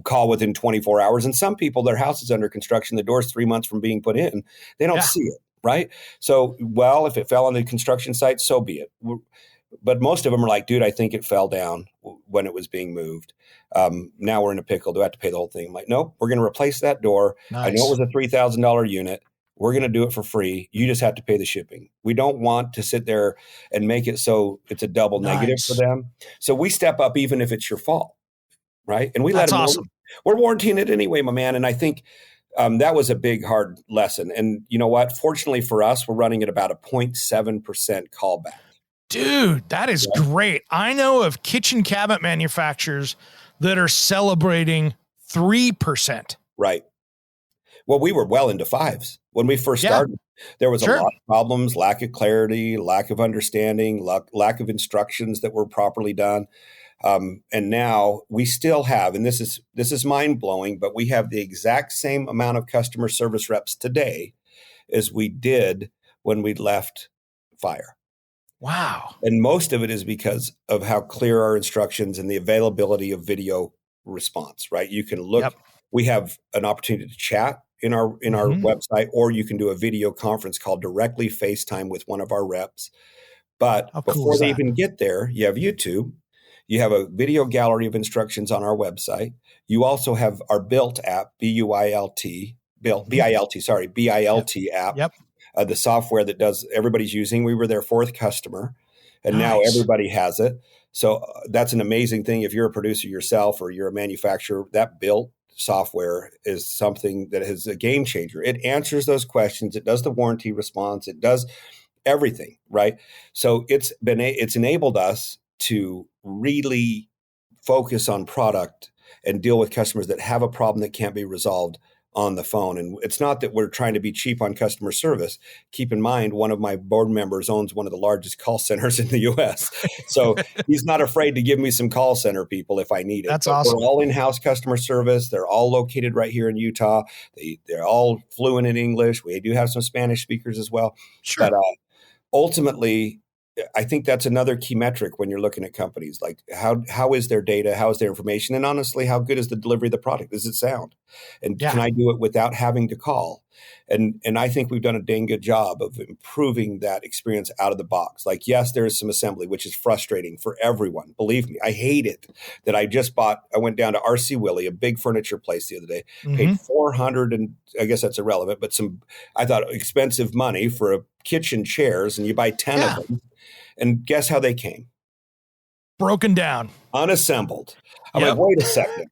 Call within 24 hours. And some people, their house is under construction. The door's 3 months from being put in. They don't see it, right? So, well, if it fell on the construction site, so be it. But most of them are like, dude, I think it fell down when it was being moved. Now we're in a pickle. Do I have to pay the whole thing? I'm like, nope, we're going to replace that door. Nice. I know it was a $3,000 unit. We're going to do it for free. You just have to pay the shipping. We don't want to sit there and make it so it's a double negative for them. So we step up even if it's your fault, right? And we let them know we're warranting it anyway, my man. And I think that was a big, hard lesson. And you know what? Fortunately for us, we're running at about a 0.7% callback. Dude, that is great. I know of kitchen cabinet manufacturers that are celebrating 3%. Right. Well, we were well into 5s. When we first started, there was a lot of problems, lack of clarity, lack of understanding, lack of instructions that were properly done. And now we still have, and this is mind-blowing, but we have the exact same amount of customer service reps today as we did when we left Fire. Wow. And most of it is because of how clear our instructions and the availability of video response, right? You can look, we have an opportunity to chat in our website, or you can do a video conference call directly FaceTime with one of our reps. But before they even get there, you have YouTube, you have a video gallery of instructions on our website. You also have our Built app, BILT app. Yep. The software that everybody's using. We were their 4th customer, and now everybody has it. So that's an amazing thing. If you're a producer yourself or you're a manufacturer, that Built software is something that is a game changer. It answers those questions. It does the warranty response. It does everything, right? So it's enabled us to really focus on product and deal with customers that have a problem that can't be resolved on the phone. And it's not that we're trying to be cheap on customer service. Keep in mind, one of my board members owns one of the largest call centers in the U.S. So he's not afraid to give me some call center people if I need it. That's awesome. We're all in-house customer service. They're all located right here in Utah. They're all fluent in English. We do have some Spanish speakers as well. Sure. But ultimately, I think that's another key metric when you're looking at companies. Like how is their data? How is their information? And honestly, how good is the delivery of the product? Does it sound? And Yeah. can I do it without having to call? And I think we've done a dang good job of improving that experience out of the box. Like, yes, there is some assembly, which is frustrating for everyone. Believe me, I hate it that I went down to RC Willey, a big furniture place the other day, paid 400 and I guess that's irrelevant, but I thought expensive money for a kitchen chairs, and you buy 10 of them. And guess how they came? Broken down. Unassembled. I'm Yep. like, wait a second.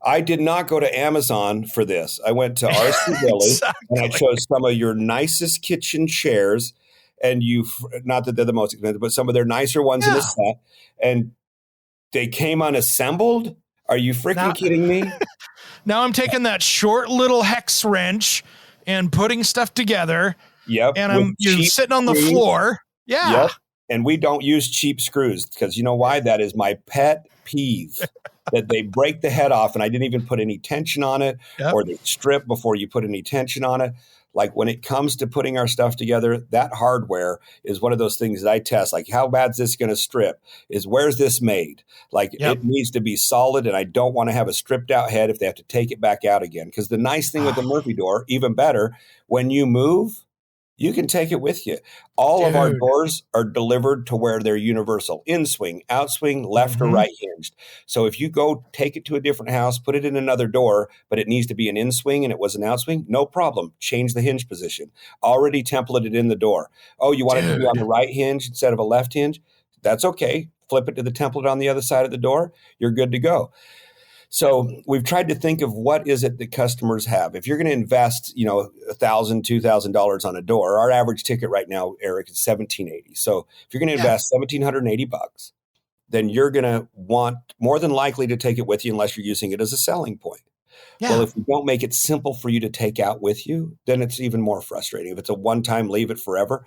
I did not go to Amazon for this. I went to RC Willey and I chose some of your nicest kitchen chairs, and not that they're the most expensive, but some of their nicer ones in the set, and they came unassembled. Are you freaking kidding me? Now I'm taking that short little hex wrench and putting stuff together. Yep. And you're sitting on the floor. Yeah. Yep. And we don't use cheap screws because you know why? That is my pet peeve. That they break the head off, and I didn't even put any tension on it, or they strip before you put any tension on it. Like when it comes to putting our stuff together, that hardware is one of those things that I test. Like, how bad is this going to strip? Where's this made? Like, it needs to be solid, and I don't want to have a stripped out head if they have to take it back out again. Because the nice thing with the Murphy door, even better, when you move, you can take it with you. All of our doors are delivered to where they're universal. In swing, out swing, left or right hinged. So if you go take it to a different house, put it in another door, but it needs to be an in swing and it was an out swing, no problem. Change the hinge position. Already templated in the door. Oh, you want it to be on the right hinge instead of a left hinge? That's okay. Flip it to the template on the other side of the door. You're good to go. So we've tried to think of what is it that customers have. If you're going to invest, $1,000, $2,000 on a door, our average ticket right now, Eric, is $1,780. So if you're going to invest $1,780, then you're going to want more than likely to take it with you unless you're using it as a selling point. Yeah. Well, if we don't make it simple for you to take out with you, then it's even more frustrating. If it's a one-time, leave it forever,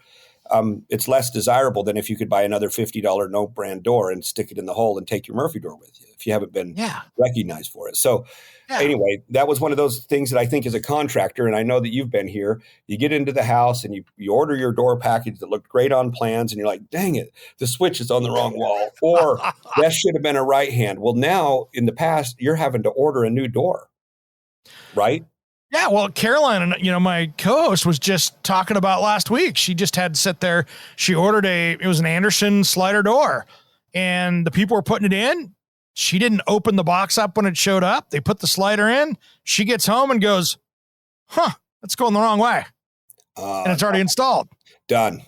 it's less desirable than if you could buy another $50 no brand door and stick it in the hole and take your Murphy door with you if you haven't been recognized for it. So anyway, that was one of those things that I think as a contractor, and I know that you've been here, you get into the house and you order your door package that looked great on plans and you're like, dang it, the switch is on the wrong wall, or that should have been a right hand. Well, now in the past, you're having to order a new door, right? Yeah, well, Caroline, and my co-host was just talking about last week. She just had to sit there. She ordered it was an Anderson slider door, and the people were putting it in. She didn't open the box up when it showed up. They put the slider in. She gets home and goes, that's going the wrong way. And it's already installed. Done.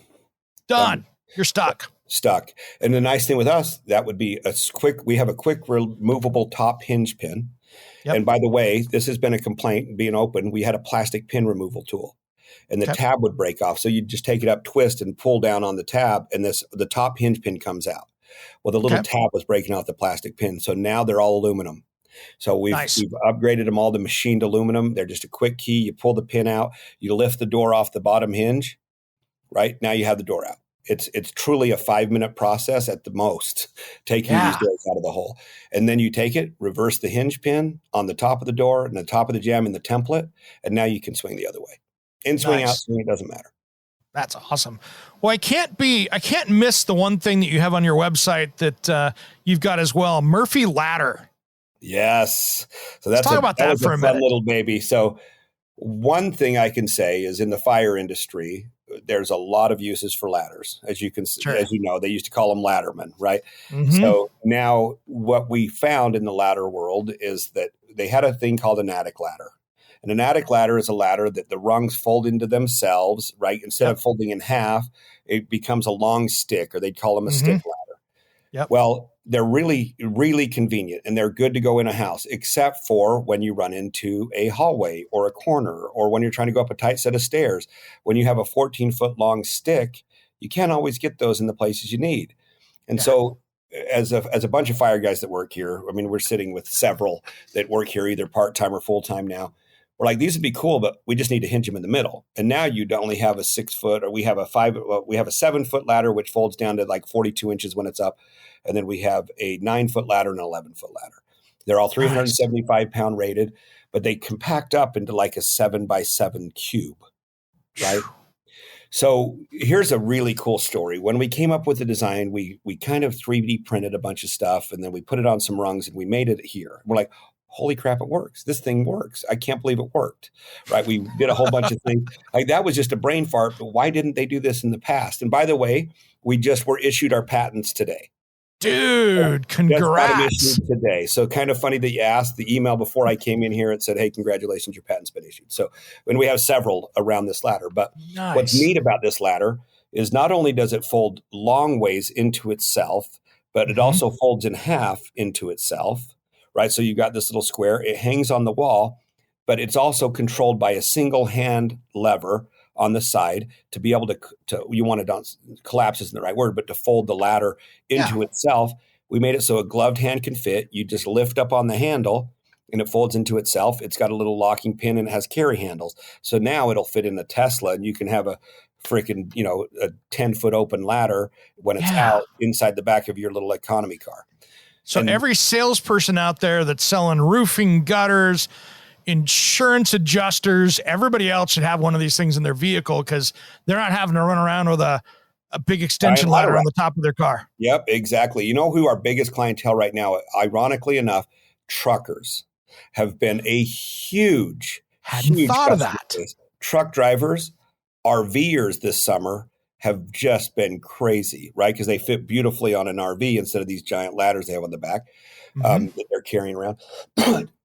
You're stuck. And the nice thing with us, that would be we have a quick removable top hinge pin. Yep. And by the way, this has been a complaint being open. We had a plastic pin removal tool and the tab would break off. So you just take it up, twist and pull down on the tab and the top hinge pin comes out. Well, the little tab was breaking off the plastic pin. So now they're all aluminum. So we've upgraded them all to machined aluminum. They're just a quick key. You pull the pin out, you lift the door off the bottom hinge, right? Now you have the door out. It's truly a 5-minute process at the most, taking these doors out of the hole. And then you take it, reverse the hinge pin on the top of the door and the top of the jamb in the template, and now you can swing the other way. In swing, out swing, it doesn't matter. That's awesome. Well, I can't miss the one thing that you have on your website that you've got as well, Murphy ladder. Yes. So let's talk about that for a minute. Fun little baby. So one thing I can say is in the fire industry, there's a lot of uses for ladders, as you know, they used to call them laddermen, right? Mm-hmm. So now what we found in the ladder world is that they had a thing called an attic ladder. And an attic ladder is a ladder that the rungs fold into themselves, right? Instead of folding in half, it becomes a long stick, or they'd call them a stick ladder. Yep. Well, they're really, really convenient and they're good to go in a house, except for when you run into a hallway or a corner, or when you're trying to go up a tight set of stairs. When you have a 14-foot long stick, you can't always get those in the places you need. And so as a bunch of fire guys that work here, I mean, we're sitting with several that work here either part-time or full-time now. We're like, these would be cool, but we just need to hinge them in the middle. And now you'd only have a 6-foot, or we have a 7-foot ladder, which folds down to like 42 inches when it's up. And then we have a 9-foot ladder and an 11-foot ladder. They're all 375 pound rated, but they compact up into like a 7x7 cube, right? So here's a really cool story. When we came up with the design, we kind of 3D printed a bunch of stuff and then we put it on some rungs and we made it here. We're like, holy crap, it works. This thing works. I can't believe it worked, right? We did a whole bunch of things. Like that was just a brain fart, but why didn't they do this in the past? And by the way, we just were issued our patents today. Dude, Just got them congrats. issued today. So kind of funny that you asked. The email before I came in here, it said, hey, congratulations, your patent's been issued. So, and we have several around this ladder. But what's Nice. neat about this ladder is not only does it fold long ways into itself, but it also folds in half into itself, right? So you got this little square. It hangs on the wall, but it's also controlled by a single hand lever on the side to be able to you want to collapse isn't the right word, but to fold the ladder into itself. We made it so a gloved hand can fit. You just lift up on the handle and it folds into itself. It's got a little locking pin and it has carry handles. So now it'll fit in a Tesla and you can have a freaking, a 10-foot open ladder when it's out inside the back of your little economy car. So every salesperson out there that's selling roofing, gutters, insurance adjusters, everybody else should have one of these things in their vehicle because they're not having to run around with a big extension ladder on the top of their car. Yep, exactly. You know who our biggest clientele right now, ironically enough, truckers have been a huge thought of that. Base. Truck drivers, RVers this summer have just been crazy, right? Because they fit beautifully on an RV instead of these giant ladders they have on the back that they're carrying around.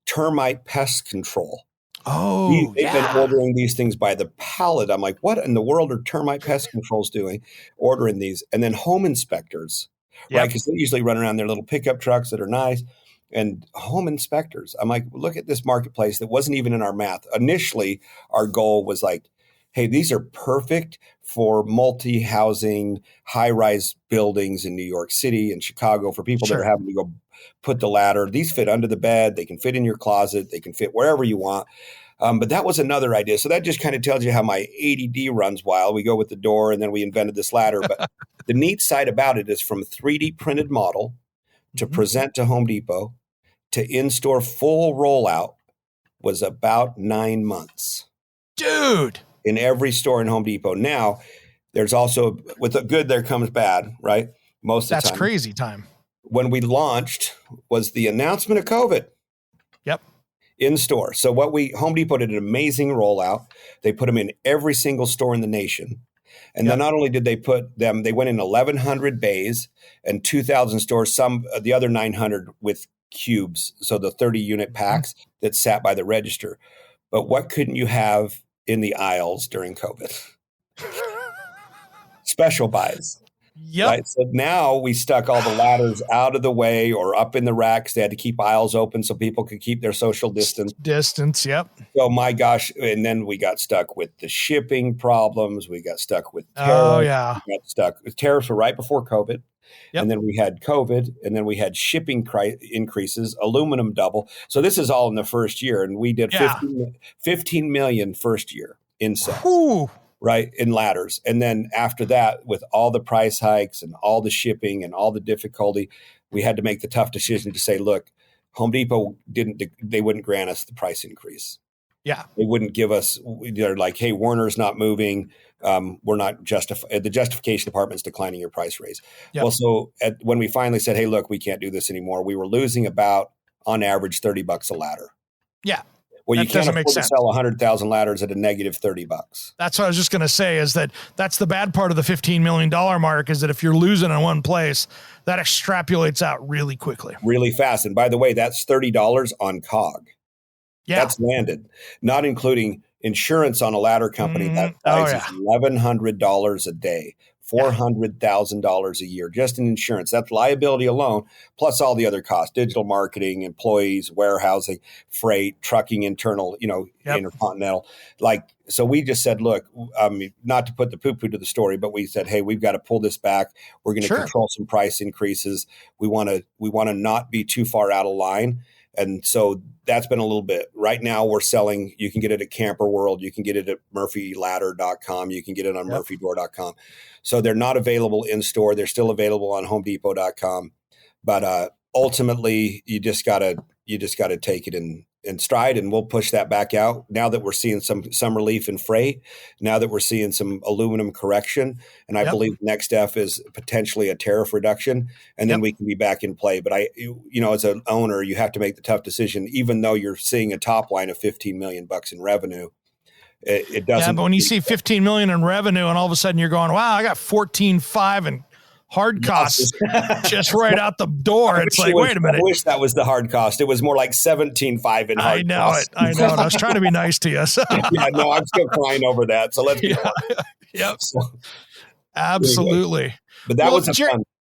Termite pest control. Oh, they've been ordering these things by the pallet. I'm like, what in the world are termite pest controls doing? Ordering these. And then home inspectors, right? Because they usually run around their little pickup trucks that are nice. And home inspectors. I'm like, look at this marketplace that wasn't even in our math. Initially, our goal was like, hey, these are perfect for multi-housing, high-rise buildings in New York City and Chicago for people that are having to go put the ladder. These fit under the bed. They can fit in your closet. They can fit wherever you want. But that was another idea. So that just kind of tells you how my ADD runs wild. We go with the door and then we invented this ladder. But the neat side about it is from a 3D printed model to present to Home Depot to in-store full rollout was about 9 months. Dude. In every store in Home Depot. Now, there's also, with the good, there comes bad, right? Most of the time. That's crazy time. When we launched was the announcement of COVID. Yep. In store. So Home Depot did an amazing rollout. They put them in every single store in the nation. And then not only did they put them, they went in 1,100 bays and 2,000 stores, the other 900 with cubes. So the 30 unit packs that sat by the register. But what couldn't you have in the aisles during COVID? Special buys. Yep. Right? So now we stuck all the ladders out of the way or up in the racks. They had to keep aisles open so people could keep their social distance. Yep. Oh my gosh. And then we got stuck with the shipping problems. We got stuck with tariffs. Oh, yeah. We got stuck. Tariffs were right before COVID. Yep. And then we had COVID, and then we had shipping increases, aluminum double. So this is all in the first year. And we did 15 million first year in sales. Right, in ladders. And then after that, with all the price hikes and all the shipping and all the difficulty, we had to make the tough decision to say, look, Home Depot they wouldn't grant us the price increase. Yeah. They wouldn't give us, they're like, hey, Warner's not moving. We're not the justification department's declining your price raise. Yep. Well, so when we finally said, hey, look, we can't do this anymore, we were losing about, on average, $30 a ladder. Yeah. Well, you can't afford to sell 100,000 ladders at a negative $30. That's what I was just going to say is that's the bad part of the $15 million mark is that if you're losing in one place, that extrapolates out really quickly. Really fast. And by the way, that's $30 on COG. Yeah. That's landed, not including insurance on a ladder company that price is $1,100 a day. $400,000 a year just in insurance. That's liability alone, plus all the other costs: digital marketing, employees, warehousing, freight, trucking, internal, intercontinental. So we just said, look, not to put the poo-poo to the story, but we said, hey, we've got to pull this back. We're going to control some price increases. We want to not be too far out of line. And so that's been a little bit. Right now we're selling, you can get it at Camper World, you can get it at murphyladder.com, you can get it on murphydoor.com. So they're not available in store. They're still available on homedepot.com. But ultimately you just gotta take it in stride, and we'll push that back out now that we're seeing some relief in freight, now that we're seeing some aluminum correction. And I believe the next step is potentially a tariff reduction, and then we can be back in play. But as an owner, you have to make the tough decision, even though you're seeing a top line of $15 million in revenue. It doesn't. Yeah, but when you see 15 million in revenue and all of a sudden you're going, wow, I got 14.5 in hard costs just right out the door. It's like, wait a minute. I wish that was the hard cost. It was more like 17.5 in hard costs. I know it. I was trying to be nice to you. So. Yeah, no, I'm still crying over that. So let's be Yep. Absolutely. But that was a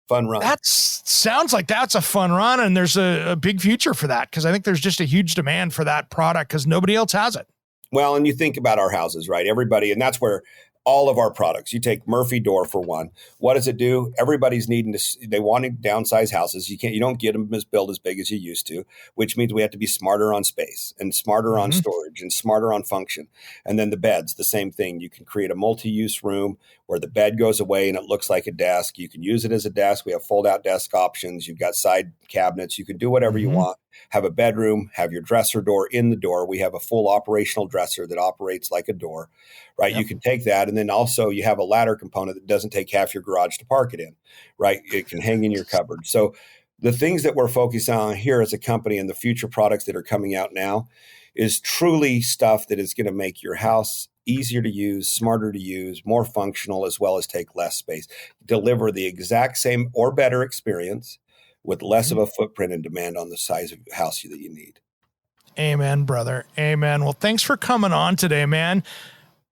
fun run. That sounds like that's a fun run, and there's a big future for that, because I think there's just a huge demand for that product because nobody else has it. Well, and you think about our houses, right? Everybody, and that's where all of our products, you take Murphy door for one. What does it do? Everybody's needing they want to downsize houses. You don't get them built as big as you used to, which means we have to be smarter on space and smarter on storage and smarter on function. And then the beds, the same thing. You can create a multi-use room where the bed goes away and it looks like a desk. You can use it as a desk. We have fold-out desk options. You've got side cabinets. You can do whatever you want. Have a bedroom, have your dresser door in the door. We have a full operational dresser that operates like a door, right? You can take that. And then also you have a ladder component that doesn't take half your garage to park it in, right? It can hang in your cupboard. So the things that we're focused on here as a company and the future products that are coming out now is truly stuff that is going to make your house easier to use, smarter to use, more functional, as well as take less space, deliver the exact same or better experience with less of a footprint and demand on the size of house that you need. Amen, brother. Amen. Well, thanks for coming on today, man.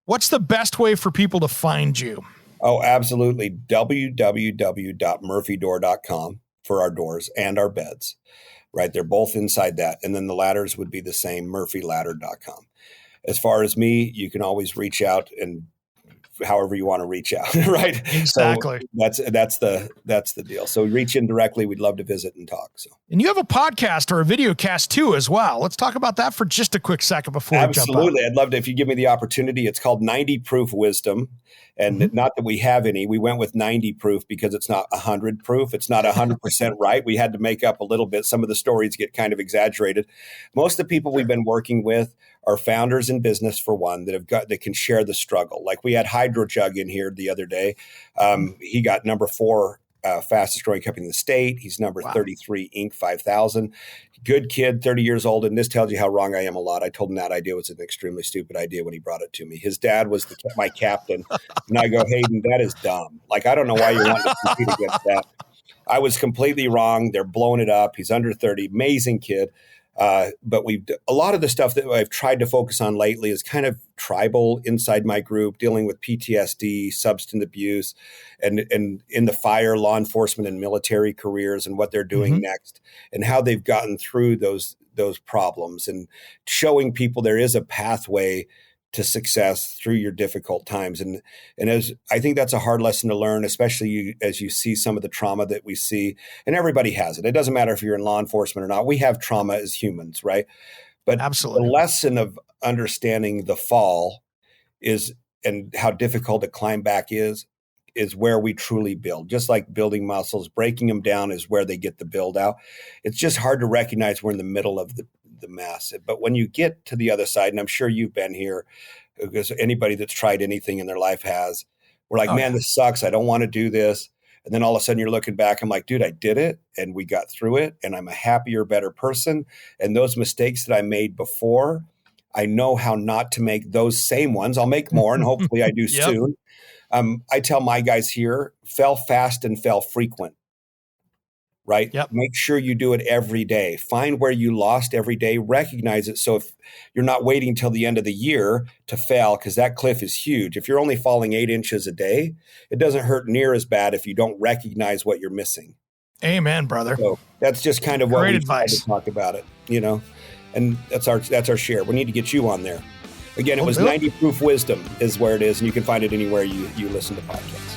What's the best way for people to find you? Oh, absolutely. www.murphydoor.com for our doors and our beds, right? They're both inside that. And then the ladders would be the same, murphyladder.com. As far as me, you can always reach out and however you want to reach out, right? Exactly. So that's the deal. So reach in directly. We'd love to visit and talk. So, and you have a podcast or a video cast too, as well. Let's talk about that for just a quick second before we jump on. Absolutely. I'd love to, if you give me the opportunity. It's called 90 Proof Wisdom. And not that we have any, we went with 90 proof because it's not 100 proof. It's not 100% right. We had to make up a little bit. Some of the stories get kind of exaggerated. Most of the people we've been working with are founders in business, for one, that can share the struggle. Like we had Hydrojug in here the other day. He got number 4 fastest growing company in the state. He's number 33 Inc. 5000. Good kid, 30 years old. And this tells you how wrong I am a lot. I told him that idea was an extremely stupid idea when he brought it to me. His dad was my captain. And I go, Hayden, that is dumb. Like, I don't know why you want to compete against that. I was completely wrong. They're blowing it up. He's under 30, amazing kid. But a lot of the stuff that I've tried to focus on lately is kind of tribal inside my group, dealing with PTSD, substance abuse, and in the fire, law enforcement, and military careers, and what they're doing next, and how they've gotten through those problems, and showing people there is a pathway to success through your difficult times. And as I think that's a hard lesson to learn, especially as you see some of the trauma that we see, and everybody has it. It doesn't matter if you're in law enforcement or not. We have trauma as humans, right? But absolutely, the lesson of understanding the fall and how difficult to climb back is where we truly build. Just like building muscles, breaking them down is where they get the build out. It's just hard to recognize we're in the middle of the mess. But when you get to the other side, and I'm sure you've been here, because anybody that's tried anything in their life has, we're like, man, this sucks. I don't want to do this. And then all of a sudden you're looking back. I'm like, dude, I did it and we got through it and I'm a happier, better person. And those mistakes that I made before, I know how not to make those same ones. I'll make more and hopefully I do soon. I tell my guys here, fail fast and fail frequent. Right? Make sure you do it every day. Find where you lost every day, recognize it. So if you're not waiting until the end of the year to fail, because that cliff is huge. If you're only falling 8 inches a day, it doesn't hurt near as bad if you don't recognize what you're missing. Amen, brother. So that's just kind of what Great we advice. try to talk about it, and that's our share. We need to get you on there. Again, it was 90 Proof Wisdom is where it is, and you can find it anywhere you listen to podcasts.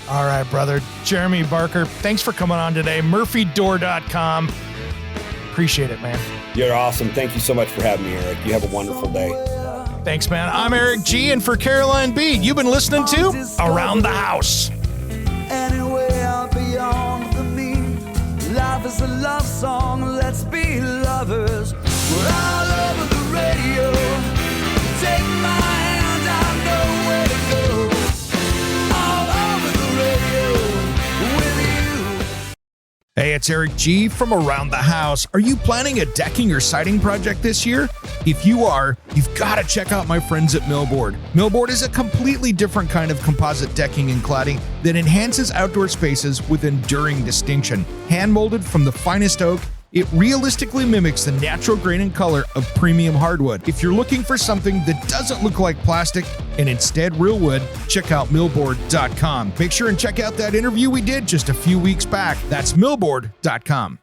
All right, brother. Jeremy Barker, thanks for coming on today. murphydoor.com. Appreciate it, man. You're awesome. Thank you so much for having me, Eric. You have a wonderful day. Thanks, man. I'm Eric G, and for Caroline B, you've been listening to Around the House. Anywhere beyond the mean, life is a love song. Let's be lovers. We're all over it's Eric G. from Around the House. Are you planning a decking or siding project this year? If you are, you've got to check out my friends at Millboard. Millboard is a completely different kind of composite decking and cladding that enhances outdoor spaces with enduring distinction. Hand-molded from the finest oak, it realistically mimics the natural grain and color of premium hardwood. If you're looking for something that doesn't look like plastic and instead real wood, check out millboard.com. Make sure and check out that interview we did just a few weeks back. That's millboard.com.